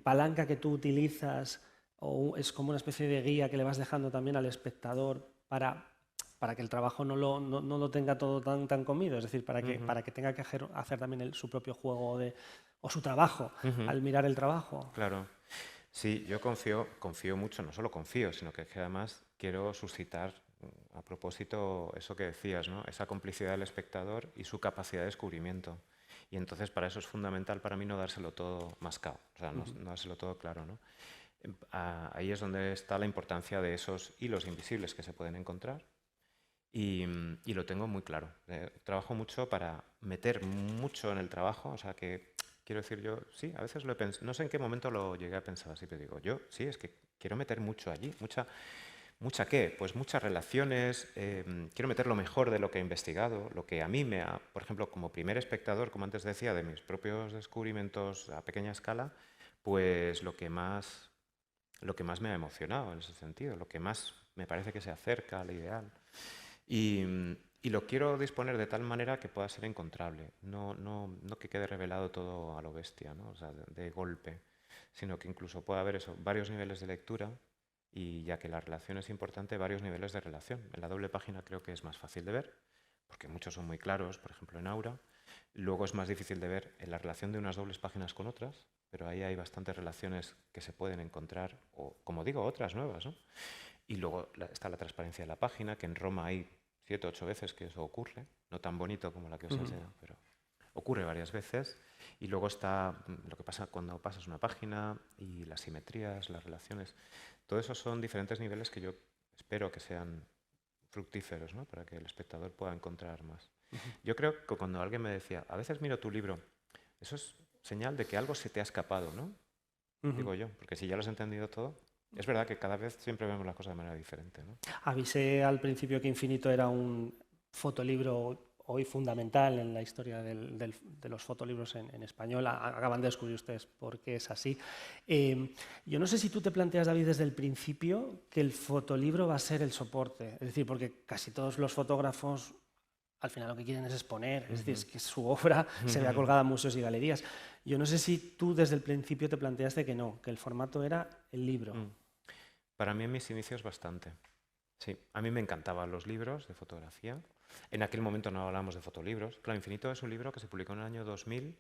palanca que tú utilizas o es como una especie de guía que le vas dejando también al espectador para que el trabajo no lo tenga todo tan comido, es decir, para que tenga que hacer también su propio juego o su trabajo al mirar el trabajo. Claro. Sí, yo confío mucho, no solo confío, sino que además quiero suscitar a propósito eso que decías, ¿no? Esa complicidad del espectador y su capacidad de descubrimiento. Y entonces para eso es fundamental para mí no dárselo todo mascado, o sea, no dárselo todo claro, ¿no? Ahí es donde está la importancia de esos hilos invisibles que se pueden encontrar. Y lo tengo muy claro. Trabajo mucho para meter mucho en el trabajo, o sea que quiero decir yo, sí, a veces lo he pensado, no sé en qué momento lo llegué a pensar así, pero digo, yo sí, es que quiero meter mucho allí, ¿mucha qué? Pues muchas relaciones, quiero meter lo mejor de lo que he investigado, lo que a mí por ejemplo, como primer espectador, como antes decía, de mis propios descubrimientos a pequeña escala, pues lo que más me ha emocionado en ese sentido, lo que más me parece que se acerca al ideal. Y Y lo quiero disponer de tal manera que pueda ser encontrable, no que quede revelado todo a lo bestia, ¿no? O sea, de golpe, sino que incluso pueda haber eso, varios niveles de lectura y ya que la relación es importante, varios niveles de relación. En la doble página creo que es más fácil de ver, porque muchos son muy claros, por ejemplo en Aura. Luego es más difícil de ver en la relación de unas dobles páginas con otras, pero ahí hay bastantes relaciones que se pueden encontrar, o como digo, otras nuevas, ¿no? Y luego está la transparencia de la página, que en Roma hay 7 o 8 veces que eso ocurre, no tan bonito como la que os he enseñado, pero ocurre varias veces. Y luego está lo que pasa cuando pasas una página y las simetrías, las relaciones. Todo eso son diferentes niveles que yo espero que sean fructíferos, ¿no? Para que el espectador pueda encontrar más. Yo creo que cuando alguien me decía, a veces miro tu libro, eso es señal de que algo se te ha escapado, ¿no? Digo yo, porque si ya lo has entendido todo, es verdad que cada vez siempre vemos las cosas de manera diferente, ¿no? Avisé al principio que Infinito era un fotolibro hoy fundamental en la historia de los fotolibros en español. Acaban de descubrir ustedes por qué es así. Yo no sé si tú te planteas, David, desde el principio que el fotolibro va a ser el soporte. Es decir, porque casi todos los fotógrafos al final lo que quieren es exponer, es decir, es que su obra se vea colgada en museos y galerías. Yo no sé si tú desde el principio te planteaste que no, que el formato era el libro. Para mí en mis inicios bastante. Sí, a mí me encantaban los libros de fotografía. En aquel momento no hablábamos de fotolibros. Claro, Infinito es un libro que se publicó en el año 2000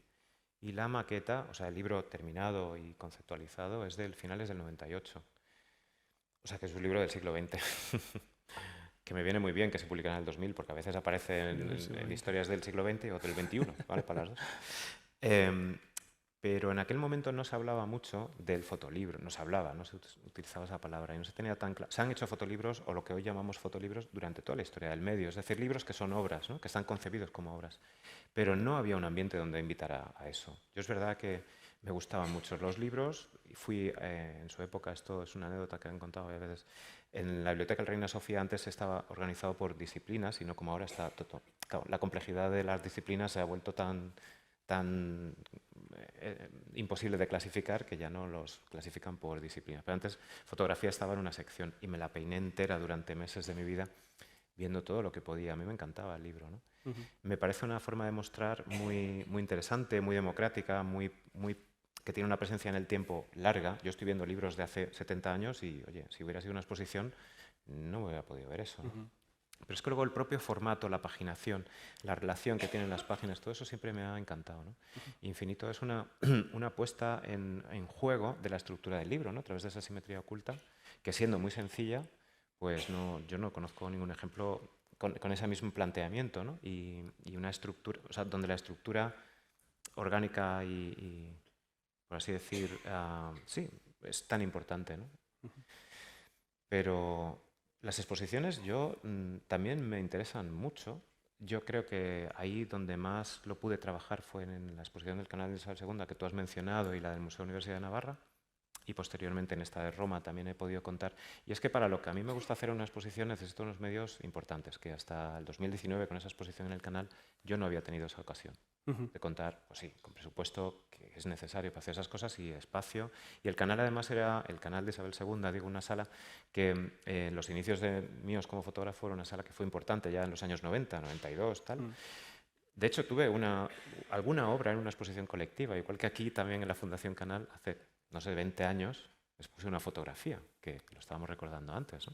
y la maqueta, o sea, el libro terminado y conceptualizado es del finales del 98. O sea, que es un libro del siglo XX. Que me viene muy bien que se publique en el 2000 porque a veces aparecen en historias del siglo XX o del XXI, ¿vale? Para las dos. Pero en aquel momento no se hablaba mucho del fotolibro, no se hablaba, no se utilizaba esa palabra y no se tenía tan claro. Se han hecho fotolibros o lo que hoy llamamos fotolibros durante toda la historia del medio, es decir, libros que son obras, ¿no? Que están concebidos como obras, pero no había un ambiente donde invitar a eso. Yo es verdad que me gustaban mucho los libros y fui en su época, esto es una anécdota que han contado a veces, en la Biblioteca del Reina Sofía antes estaba organizado por disciplinas y no como ahora está todo. Claro, la complejidad de las disciplinas se ha vuelto tan imposible de clasificar que ya no los clasifican por disciplina. Pero antes fotografía estaba en una sección y me la peiné entera durante meses de mi vida viendo todo lo que podía. A mí me encantaba el libro, ¿no? Me parece una forma de mostrar muy, muy interesante, muy democrática, que tiene una presencia en el tiempo larga. Yo estoy viendo libros de hace 70 años y, oye, si hubiera sido una exposición, no me hubiera podido ver eso, ¿no? Pero es que luego el propio formato, la paginación, la relación que tienen las páginas, todo eso siempre me ha encantado, ¿no? Infinito es una puesta en juego de la estructura del libro, ¿no? A través de esa simetría oculta, que siendo muy sencilla, pues yo no conozco ningún ejemplo con ese mismo planteamiento, ¿no? Y una estructura, o sea, donde la estructura orgánica y por así decir, sí, es tan importante, ¿no? Pero las exposiciones también me interesan mucho. Yo creo que ahí donde más lo pude trabajar fue en la exposición del Canal de Isabel II que tú has mencionado y la del Museo Universidad de Navarra. Y posteriormente en esta de Roma también he podido contar. Y es que para lo que a mí me gusta hacer una exposición necesito unos medios importantes, que hasta el 2019 con esa exposición en el canal yo no había tenido esa ocasión de contar, pues sí, con presupuesto que es necesario para hacer esas cosas y espacio. Y el canal además era el canal de Isabel II, digo, una sala que en los inicios míos como fotógrafo era una sala que fue importante ya en los años 90, 92, tal. De hecho, tuve alguna obra en una exposición colectiva, igual que aquí también en la Fundación Canal, hace, no sé, 20 años, les puse una fotografía, que lo estábamos recordando antes, ¿no?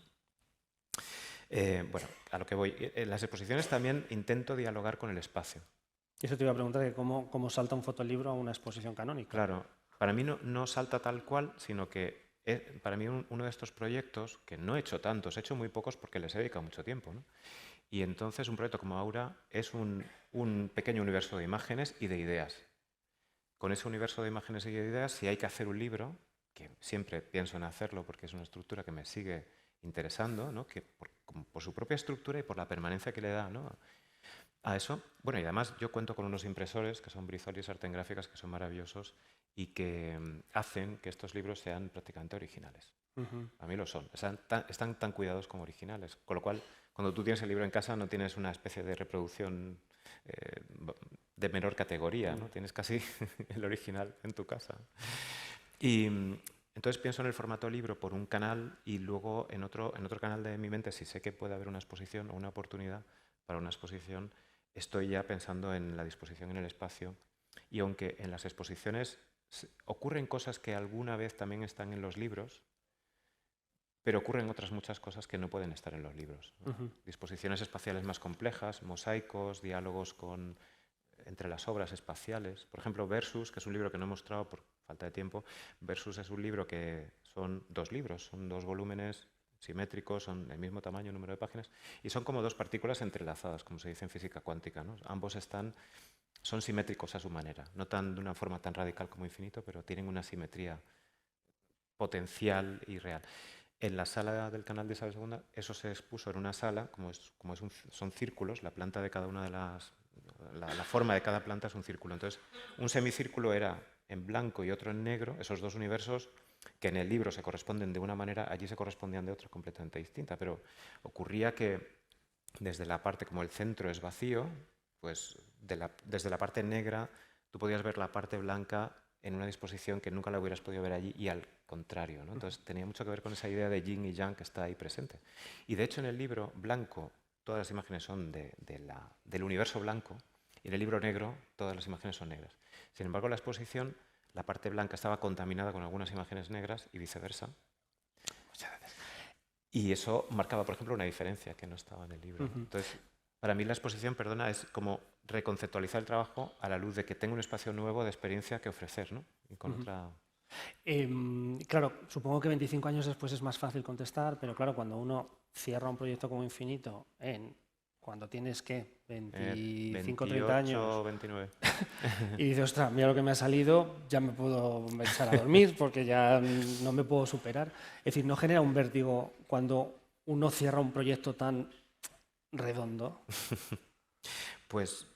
Bueno, a lo que voy. En las exposiciones también intento dialogar con el espacio. Y eso te iba a preguntar, que cómo salta un fotolibro a una exposición canónica. Claro, para mí no salta tal cual, sino que para mí uno de estos proyectos, que no he hecho tantos, he hecho muy pocos porque les he dedicado mucho tiempo, ¿no? Y entonces un proyecto como Aura es un pequeño universo de imágenes y de ideas. Con ese universo de imágenes y de ideas, si hay que hacer un libro, que siempre pienso en hacerlo porque es una estructura que me sigue interesando, ¿no? Que por su propia estructura y por la permanencia que le da, ¿no? A eso. Bueno, y además yo cuento con unos impresores que son Brizolis Arte en Gráficas, que son maravillosos y que hacen que estos libros sean prácticamente originales. A mí lo son. Están tan cuidados como originales. Con lo cual, cuando tú tienes el libro en casa, no tienes una especie de reproducción de menor categoría, ¿no? Tienes casi el original en tu casa. Y entonces pienso en el formato libro por un canal y luego en otro canal de mi mente, si sé que puede haber una exposición o una oportunidad, para una exposición, estoy ya pensando en la disposición en el espacio. Y aunque en las exposiciones ocurren cosas que alguna vez también están en los libros, pero ocurren otras muchas cosas que no pueden estar en los libros, ¿no? Disposiciones espaciales más complejas, mosaicos, diálogos entre las obras espaciales. Por ejemplo, Versus, que es un libro que no he mostrado por falta de tiempo. Versus es un libro que son 2 libros, son 2 volúmenes simétricos, son el mismo tamaño, número de páginas, y son como 2 partículas entrelazadas, como se dice en física cuántica, ¿no? Ambos son simétricos a su manera, no de una forma tan radical como infinito, pero tienen una simetría potencial y real. En la sala del canal de Isabel II, eso se expuso en una sala, son círculos, la planta de cada una de la forma de cada planta es un círculo. Entonces, un semicírculo era en blanco y otro en negro, esos 2 universos que en el libro se corresponden de una manera, allí se correspondían de otra completamente distinta, pero ocurría que desde la parte, como el centro es vacío, pues desde la parte negra tú podías ver la parte blanca en una disposición que nunca la hubieras podido ver allí y al contrario, ¿no? Entonces tenía mucho que ver con esa idea de yin y yang que está ahí presente. Y de hecho en el libro blanco todas las imágenes son del universo blanco y en el libro negro todas las imágenes son negras. Sin embargo, la exposición, la parte blanca estaba contaminada con algunas imágenes negras y viceversa. Muchas gracias. Y eso marcaba, por ejemplo, una diferencia que no estaba en el libro. Entonces, para mí la exposición, perdona, es como reconceptualizar el trabajo a la luz de que tengo un espacio nuevo de experiencia que ofrecer, ¿no? Y con otra... Claro, supongo que 25 años después es más fácil contestar, pero claro, cuando uno cierra un proyecto como Infinito, cuando tienes, ¿qué? 25 30 años, 29. y dices, ostras, mira lo que me ha salido, ya me puedo echar a dormir porque ya no me puedo superar. Es decir, ¿no genera un vértigo cuando uno cierra un proyecto tan redondo? Pues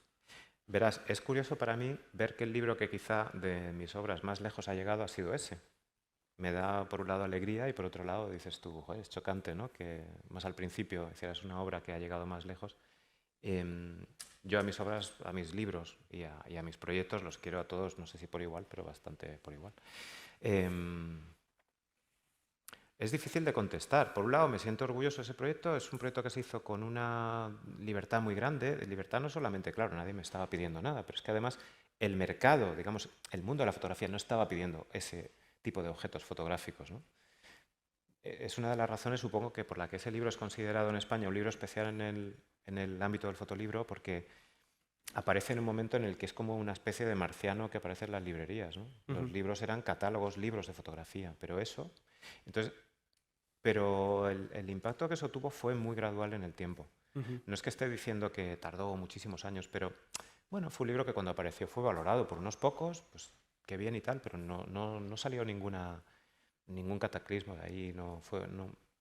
verás, es curioso para mí ver que el libro que quizá de mis obras más lejos ha llegado ha sido ese. Me da por un lado alegría y por otro lado dices tú, joder, es chocante, ¿no? Que más al principio hicieras una obra que ha llegado más lejos. Yo a mis obras, a mis libros y a mis proyectos los quiero a todos, no sé si por igual, pero bastante por igual. Es difícil de contestar. Por un lado, me siento orgulloso de ese proyecto. Es un proyecto que se hizo con una libertad muy grande. De libertad no solamente, claro, nadie me estaba pidiendo nada, pero es que además el mercado, digamos, el mundo de la fotografía no estaba pidiendo ese tipo de objetos fotográficos, ¿no? Es una de las razones, supongo, que por la que ese libro es considerado en España un libro especial en el ámbito del fotolibro, porque aparece en un momento en el que es como una especie de marciano que aparece en las librerías, ¿no? Los libros eran catálogos, libros de fotografía, pero eso... Entonces, pero el impacto que eso tuvo fue muy gradual en el tiempo. No es que esté diciendo que tardó muchísimos años, pero bueno, fue un libro que cuando apareció fue valorado por unos pocos, pues qué bien y tal, pero no salió ningún cataclismo de ahí.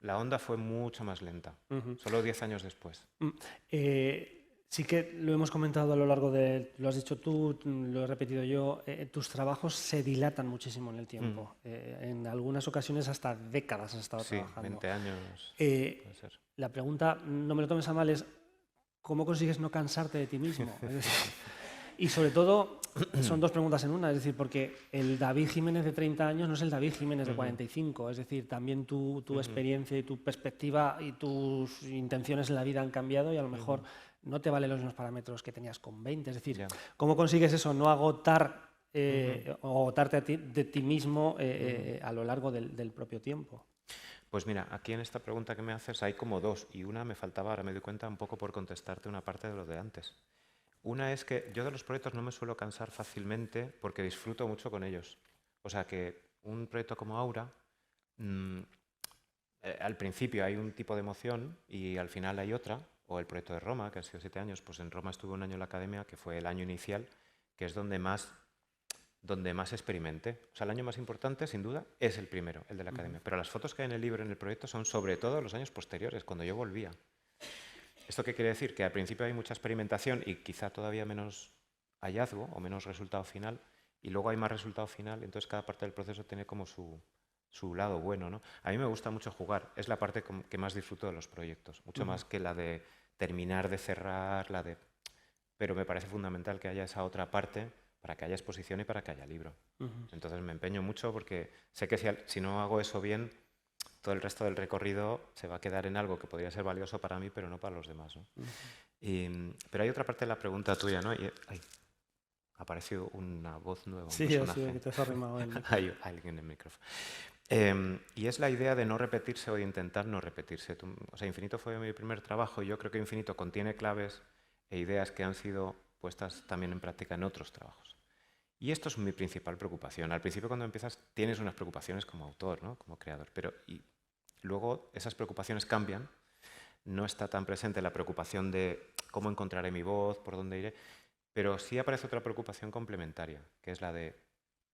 La onda fue mucho más lenta, solo 10 años después. Sí que lo hemos comentado a lo largo lo has dicho tú, lo he repetido yo, tus trabajos se dilatan muchísimo en el tiempo. En algunas ocasiones hasta décadas has estado trabajando. 20 años puede ser. La pregunta, no me lo tomes a mal, es ¿cómo consigues no cansarte de ti mismo? Y sobre todo, son 2 preguntas en una, es decir, porque el David Jiménez de 30 años no es el David Jiménez de 45, es decir, también tu experiencia y tu perspectiva y tus intenciones en la vida han cambiado y a lo mejor no te valen los mismos parámetros que tenías con 20. Es decir, ¿cómo consigues eso, no agotar o agotarte de ti mismo a lo largo del propio tiempo? Pues mira, aquí en esta pregunta que me haces hay como 2 y una me faltaba, ahora me doy cuenta, un poco por contestarte una parte de lo de antes. Una es que yo de los proyectos no me suelo cansar fácilmente porque disfruto mucho con ellos. O sea que un proyecto como Aura, al principio hay un tipo de emoción y al final hay otra, o el proyecto de Roma, que ha sido 7 años, pues en Roma estuve un año en la academia, que fue el año inicial, que es donde más experimenté. O sea, el año más importante, sin duda, es el primero, el de la academia. Pero las fotos que hay en el libro, en el proyecto, son sobre todo los años posteriores, cuando yo volvía. ¿Esto qué quiere decir? Que al principio hay mucha experimentación y quizá todavía menos hallazgo o menos resultado final, y luego hay más resultado final, entonces cada parte del proceso tiene como su lado bueno, ¿no? A mí me gusta mucho jugar, es la parte que más disfruto de los proyectos, mucho más que la de terminar de cerrar, pero me parece fundamental que haya esa otra parte para que haya exposición y para que haya libro. Entonces me empeño mucho porque sé que si no hago eso bien, todo el resto del recorrido se va a quedar en algo que podría ser valioso para mí, pero no para los demás, ¿no? Pero hay otra parte de la pregunta tuya, ¿no? Ay, ha aparecido una voz nueva, un Sí, personaje. sí, que te has arrimado el micro. Hay alguien en el micrófono. Y es la idea de no repetirse o de intentar no repetirse. O sea, Infinito fue mi primer trabajo y yo creo que Infinito contiene claves e ideas que han sido puestas también en práctica en otros trabajos. Y esto es mi principal preocupación. Al principio, cuando empiezas, tienes unas preocupaciones como autor, ¿no? Como creador, pero luego esas preocupaciones cambian. No está tan presente la preocupación de cómo encontraré mi voz, por dónde iré, pero sí aparece otra preocupación complementaria, que es la de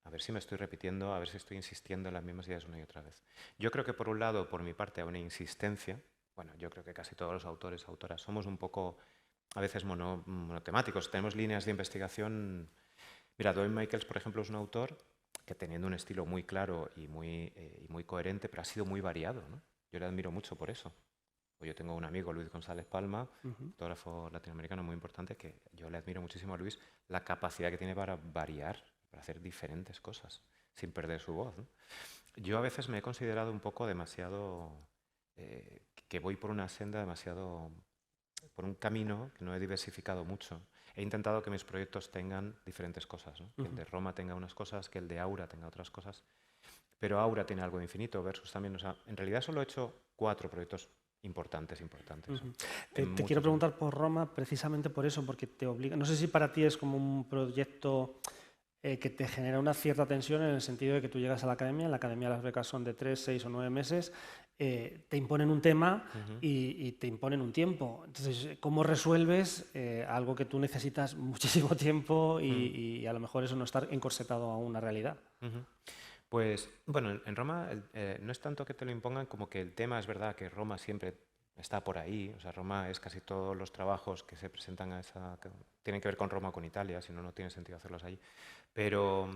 a ver si me estoy repitiendo, a ver si estoy insistiendo en las mismas ideas una y otra vez. Yo creo que por un lado, por mi parte, hay una insistencia. Bueno, yo creo que casi todos los autores, autoras, somos un poco a veces monotemáticos. Tenemos líneas de investigación. Mira, Dwayne Michaels, por ejemplo, es un autor que teniendo un estilo muy claro y muy coherente, pero ha sido muy variado, ¿no? Yo le admiro mucho por eso. Yo tengo un amigo, Luis González Palma, fotógrafo latinoamericano muy importante, que yo le admiro muchísimo a Luis, la capacidad que tiene para variar, para hacer diferentes cosas, sin perder su voz, ¿no? Yo a veces me he considerado un poco demasiado, que voy por una senda demasiado, por un camino que no he diversificado mucho. He intentado que mis proyectos tengan diferentes cosas, ¿no? Que el de Roma tenga unas cosas, que el de Aura tenga otras cosas, pero Aura tiene algo de Infinito, Versus también. O sea, en realidad solo he hecho 4 proyectos importantes. Te quiero preguntar por Roma precisamente por eso, porque te obliga. No sé si para ti es como un proyecto que te genera una cierta tensión en el sentido de que tú llegas a la academia, en la academia las becas son de 3, 6 o 9 meses, te imponen un tema y te imponen un tiempo. Entonces, ¿cómo resuelves algo que tú necesitas muchísimo tiempo y a lo mejor eso no está encorsetado a una realidad? Pues, bueno, en Roma no es tanto que te lo impongan como que el tema es verdad que Roma siempre está por ahí. O sea, Roma es casi todos los trabajos que se presentan a esa... que tienen que ver con Roma o con Italia, si no, no tiene sentido hacerlos allí. Pero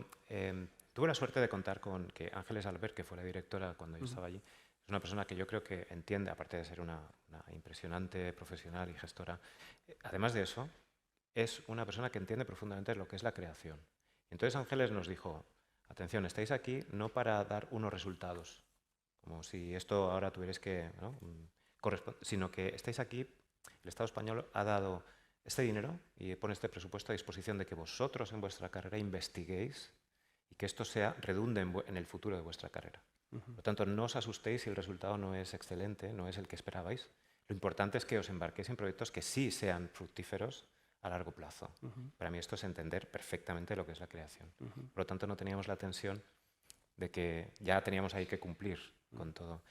tuve la suerte de contar con que Ángeles Albert, que fue la directora cuando yo estaba allí, es una persona que yo creo que entiende, aparte de ser una impresionante profesional y gestora, además de eso, es una persona que entiende profundamente lo que es la creación. Entonces Ángeles nos dijo: atención, estáis aquí no para dar unos resultados, como si esto ahora tuvierais que, ¿no?, sino que estáis aquí, el Estado español ha dado este dinero y pone este presupuesto a disposición de que vosotros en vuestra carrera investiguéis y que esto redunde en el futuro de vuestra carrera. Por lo tanto, no os asustéis si el resultado no es excelente, no es el que esperabais. Lo importante es que os embarquéis en proyectos que sí sean fructíferos a largo plazo. Para mí esto es entender perfectamente lo que es la creación. Por lo tanto, no teníamos la tensión de que ya teníamos ahí que cumplir con todo.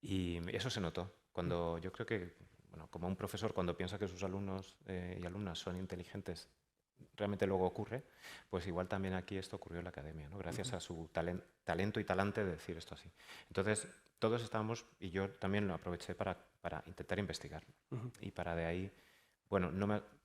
Y eso se notó. Cuando yo creo que, bueno, como un profesor, cuando piensa que sus alumnos y alumnas son inteligentes, realmente luego ocurre, pues igual también aquí esto ocurrió en la academia, ¿no? Gracias a su talento y talante de decir esto así. Entonces, todos estábamos, y yo también lo aproveché para intentar investigar. Y para de ahí, bueno,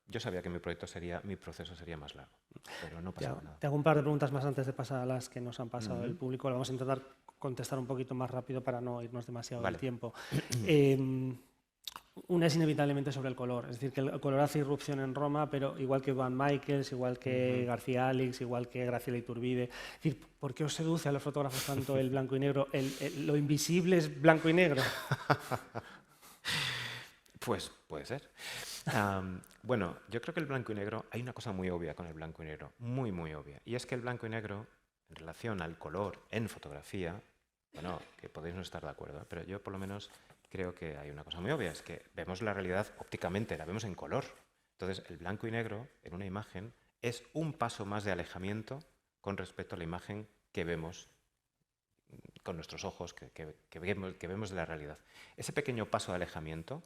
yo sabía que mi proceso sería más largo, pero no pasaba nada. Te hago un par de preguntas más antes de pasar a las que nos han pasado del público. Vamos a intentar contestar un poquito más rápido para no irnos demasiado del tiempo. Una es inevitablemente sobre el color, es decir, que el color hace irrupción en Roma, pero igual que Van Michaels, igual que García Alix, igual que Graciela Iturbide. Es decir, ¿por qué os seduce a los fotógrafos tanto el blanco y negro? ¿Lo invisible es blanco y negro? Pues puede ser. Bueno, yo creo que el blanco y negro, hay una cosa muy obvia con el blanco y negro, muy, muy obvia, y es que el blanco y negro, en relación al color en fotografía, bueno, que podéis no estar de acuerdo, pero yo por lo menos creo que hay una cosa muy obvia, es que vemos la realidad ópticamente, la vemos en color. Entonces, el blanco y negro en una imagen es un paso más de alejamiento con respecto a la imagen que vemos con nuestros ojos, que vemos de la realidad. Ese pequeño paso de alejamiento,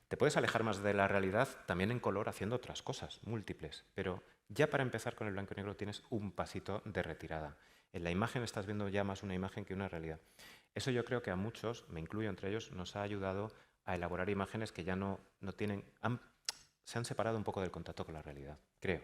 te puedes alejar más de la realidad también en color haciendo otras cosas, múltiples, pero ya para empezar con el blanco y negro tienes un pasito de retirada. En la imagen estás viendo ya más una imagen que una realidad. Eso yo creo que a muchos, me incluyo entre ellos, nos ha ayudado a elaborar imágenes que ya no tienen... se han separado un poco del contacto con la realidad, creo.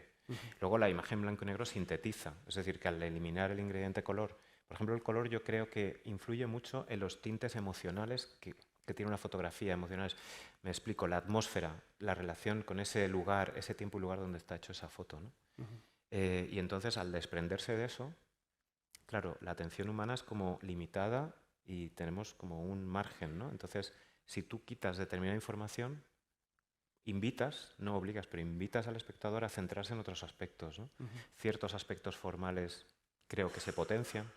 Luego la imagen blanco y negro sintetiza, es decir, que al eliminar el ingrediente color, por ejemplo, el color yo creo que influye mucho en los tintes emocionales que tiene una fotografía, emocionales. Me explico, la atmósfera, la relación con ese lugar, ese tiempo y lugar donde está hecho esa foto, ¿no? Y entonces, al desprenderse de eso, claro, la atención humana es como limitada y tenemos como un margen, ¿no? Entonces, si tú quitas determinada información, invitas, no obligas, pero invitas al espectador a centrarse en otros aspectos, ¿no? Ciertos aspectos formales creo que se potencian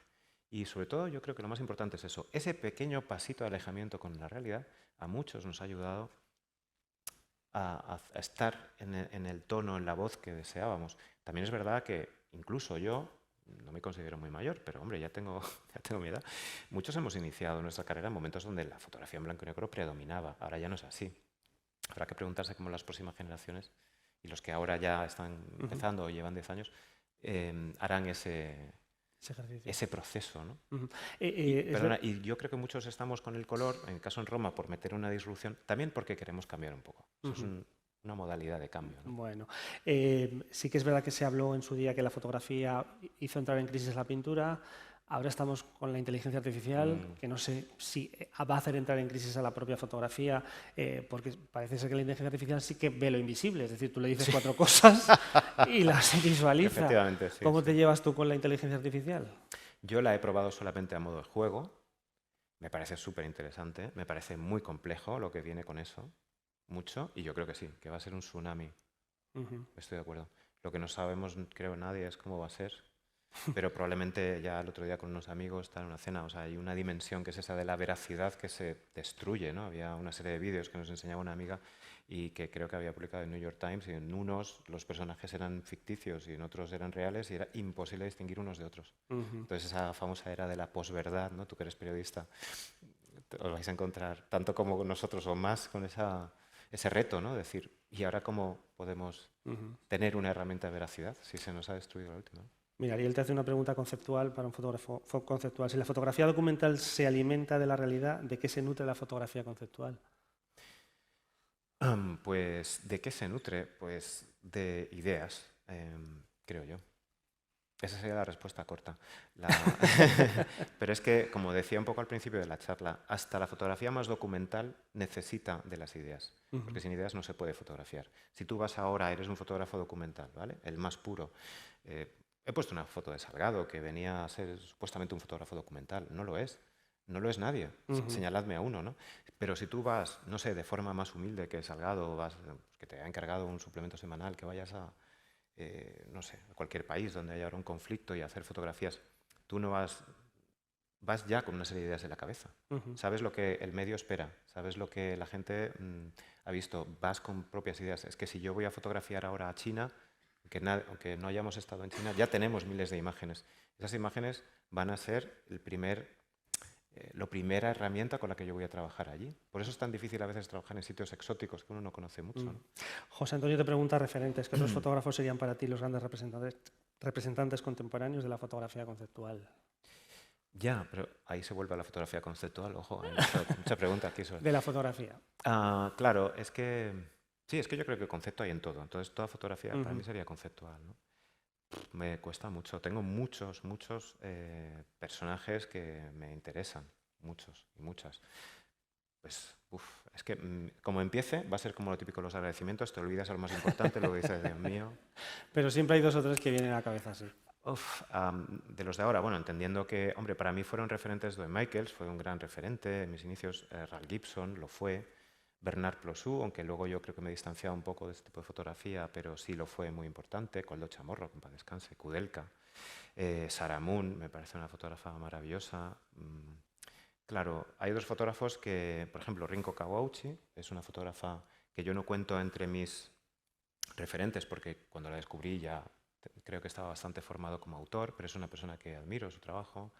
y sobre todo yo creo que lo más importante es eso, ese pequeño pasito de alejamiento con la realidad a muchos nos ha ayudado a estar en el tono, en la voz que deseábamos. También es verdad que incluso yo, no me considero muy mayor, pero hombre, ya tengo, ya tengo mi edad, muchos hemos iniciado nuestra carrera en momentos donde la fotografía en blanco y negro predominaba, ahora ya no es así. Habrá que preguntarse cómo las próximas generaciones y los que ahora ya están empezando o llevan 10 años harán ese proceso, ¿no? Perdona, y yo creo que muchos estamos con el color, en el caso en Roma, por meter una disrupción, también porque queremos cambiar un poco. Eso es una modalidad de cambio, ¿no? Bueno, sí que es verdad que se habló en su día que la fotografía hizo entrar en crisis la pintura. Ahora estamos con la inteligencia artificial, que no sé si va a hacer entrar en crisis a la propia fotografía, porque parece ser que la inteligencia artificial sí que ve lo invisible, es decir, tú le dices 4 cosas y las visualiza. Efectivamente, sí. ¿Cómo te llevas tú con la inteligencia artificial? Yo la he probado solamente a modo de juego, me parece súper interesante, me parece muy complejo lo que viene con eso, mucho, y yo creo que sí, que va a ser un tsunami. Estoy de acuerdo. Lo que no sabemos, creo, nadie es cómo va a ser. Pero probablemente ya el otro día con unos amigos está en una cena, o sea, hay una dimensión que es esa de la veracidad que se destruye, ¿no? Había una serie de vídeos que nos enseñaba una amiga y que creo que había publicado en New York Times y en unos los personajes eran ficticios y en otros eran reales y era imposible distinguir unos de otros. Entonces esa famosa era de la posverdad, ¿no? Tú que eres periodista, os vais a encontrar tanto como nosotros o más con ese reto, ¿no? Decir, ¿y ahora cómo podemos tener una herramienta de veracidad si se nos ha destruido la última? Mira, Ariel te hace una pregunta conceptual para un fotógrafo conceptual. Si la fotografía documental se alimenta de la realidad, ¿de qué se nutre la fotografía conceptual? Pues, ¿de qué se nutre? Pues de ideas, creo yo. Esa sería la respuesta corta. Pero es que, como decía un poco al principio de la charla, hasta la fotografía más documental necesita de las ideas, porque sin ideas no se puede fotografiar. Si tú vas ahora, eres un fotógrafo documental, ¿vale? El más puro. He puesto una foto de Salgado, que venía a ser supuestamente un fotógrafo documental. No lo es. No lo es nadie. Señaladme a uno, ¿no? Pero si tú vas, no sé, de forma más humilde que Salgado, que te ha encargado un suplemento semanal, que vayas a, no sé, a cualquier país donde haya ahora un conflicto y hacer fotografías, tú no vas ya con una serie de ideas en la cabeza. Sabes lo que el medio espera, sabes lo que la gente ha visto, vas con propias ideas. Es que si yo voy a fotografiar ahora a China, aunque no hayamos estado en China, ya tenemos miles de imágenes. Esas imágenes van a ser la primera herramienta con la que yo voy a trabajar allí. Por eso es tan difícil a veces trabajar en sitios exóticos que uno no conoce mucho, ¿no? José Antonio te pregunta referentes. ¿Qué otros fotógrafos serían para ti los grandes representantes contemporáneos de la fotografía conceptual? Ya, pero ahí se vuelve a la fotografía conceptual. Ojo, hay mucha pregunta aquí sobre... De la fotografía. Claro, es que... Sí, es que yo creo que concepto hay en todo. Entonces, toda fotografía para mí sería conceptual, ¿no? Me cuesta mucho. Tengo muchos personajes que me interesan. Muchos y muchas. Pues, es que como empiece, va a ser como lo típico de los agradecimientos. Te olvidas lo más importante, luego dices, Dios mío. Pero siempre hay 2 o 3 que vienen a la cabeza, sí. De los de ahora, bueno, entendiendo que, hombre, para mí fueron referentes Don Michaels, fue un gran referente. En mis inicios, Ralph Gibson lo fue. Bernard Plossou, aunque luego yo creo que me he distanciado un poco de este tipo de fotografía, pero sí lo fue muy importante. Coldo Chamorro, que en paz descanse, Kudelka, Sarah Moon, me parece una fotógrafa maravillosa. Claro, hay otros fotógrafos que, por ejemplo, Rinko Kawauchi, es una fotógrafa que yo no cuento entre mis referentes, porque cuando la descubrí ya creo que estaba bastante formado como autor, pero es una persona que admiro su trabajo.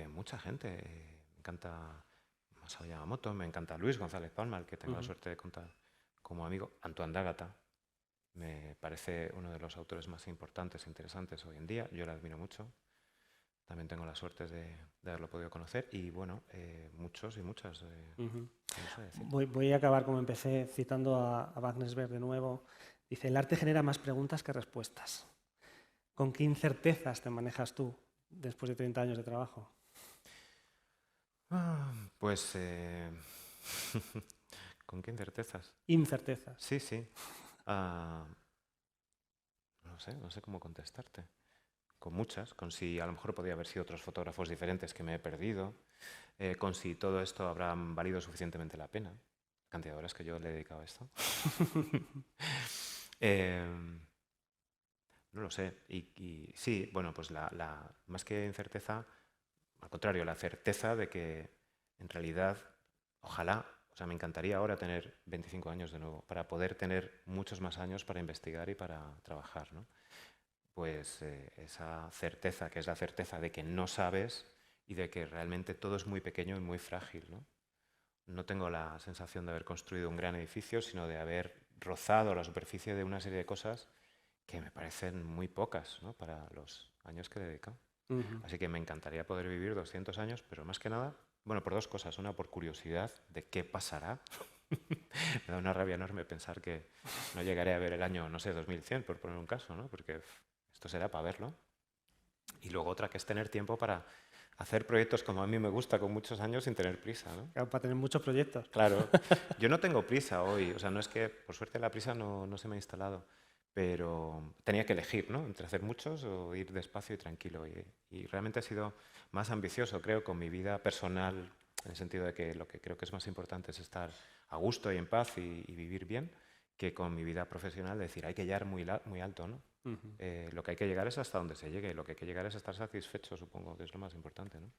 Mucha gente, me encanta Masao Yamamoto, me encanta Luis González Palma, al que tengo la suerte de contar como amigo. Antoine D'Agata, me parece uno de los autores más importantes e interesantes hoy en día. Yo le admiro mucho. También tengo la suerte de haberlo podido conocer. Y bueno, muchos y muchas. No sé decir. Voy a acabar como empecé, citando a Wagner de nuevo. Dice, el arte genera más preguntas que respuestas. ¿Con qué incertezas te manejas tú después de 30 años de trabajo? Pues, ¿con qué incertezas? Incertezas. Sí. No sé cómo contestarte. con muchas, con si a lo mejor podría haber sido otros fotógrafos diferentes que me he perdido, con si todo esto habrá valido suficientemente la pena, la cantidad de horas que yo le he dedicado a esto. No lo sé. Y sí, bueno, pues más que incerteza, al contrario, la certeza de que en realidad, ojalá, o sea, me encantaría ahora tener 25 años de nuevo, para poder tener muchos más años para investigar y para trabajar, ¿no? Pues esa certeza, que es la certeza de que no sabes y de que realmente todo es muy pequeño y muy frágil, ¿no? No tengo la sensación de haber construido un gran edificio, sino de haber rozado la superficie de una serie de cosas que me parecen muy pocas, ¿no? Para los años que he dedicado. Así que me encantaría poder vivir 200 años, pero más que nada, bueno, por dos cosas. Una, por curiosidad de qué pasará. Me da una rabia enorme pensar que no llegaré a ver el año, no sé, 2100, por poner un caso, ¿no? Porque esto será para verlo. Y luego otra, que es tener tiempo para hacer proyectos como a mí me gusta, con muchos años, sin tener prisa, ¿no? Claro, para tener muchos proyectos. Claro, yo no tengo prisa hoy, o sea, no es que, por suerte, la prisa no se me ha instalado, pero tenía que elegir, ¿no? Entre hacer muchos o ir despacio y tranquilo. Y realmente he sido más ambicioso, creo, con mi vida personal, en el sentido de que lo que creo que es más importante es estar a gusto y en paz y vivir bien, que con mi vida profesional, decir, hay que llegar muy alto, ¿no? Lo que hay que llegar es hasta donde se llegue, lo que hay que llegar es estar satisfecho, supongo, que es lo más importante, ¿no?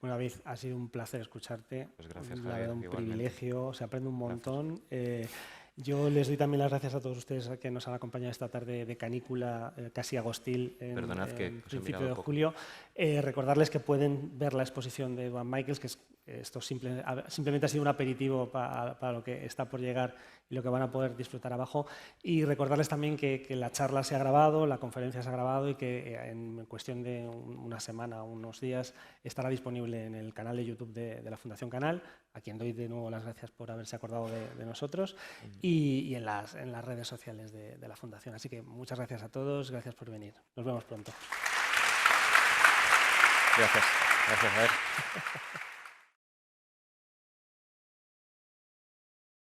Bueno, David, ha sido un placer escucharte. Pues gracias, La Javier, verdad, un igualmente. privilegio, se aprende un montón. Yo les doy también las gracias a todos ustedes que nos han acompañado esta tarde de canícula casi agostil en Perdonad que os he principio mirado de poco. julio. Recordarles que pueden ver la exposición de Duane Michaels, que esto simplemente ha sido un aperitivo para lo que está por llegar y lo que van a poder disfrutar abajo. Y recordarles también que la charla se ha grabado, la conferencia se ha grabado y que en cuestión de una semana o unos días estará disponible en el canal de YouTube de la Fundación Canal, a quien doy de nuevo las gracias por haberse acordado de nosotros, y en las redes sociales de la Fundación. Así que muchas gracias a todos, gracias por venir. Nos vemos pronto. Gracias. Gracias, Javier.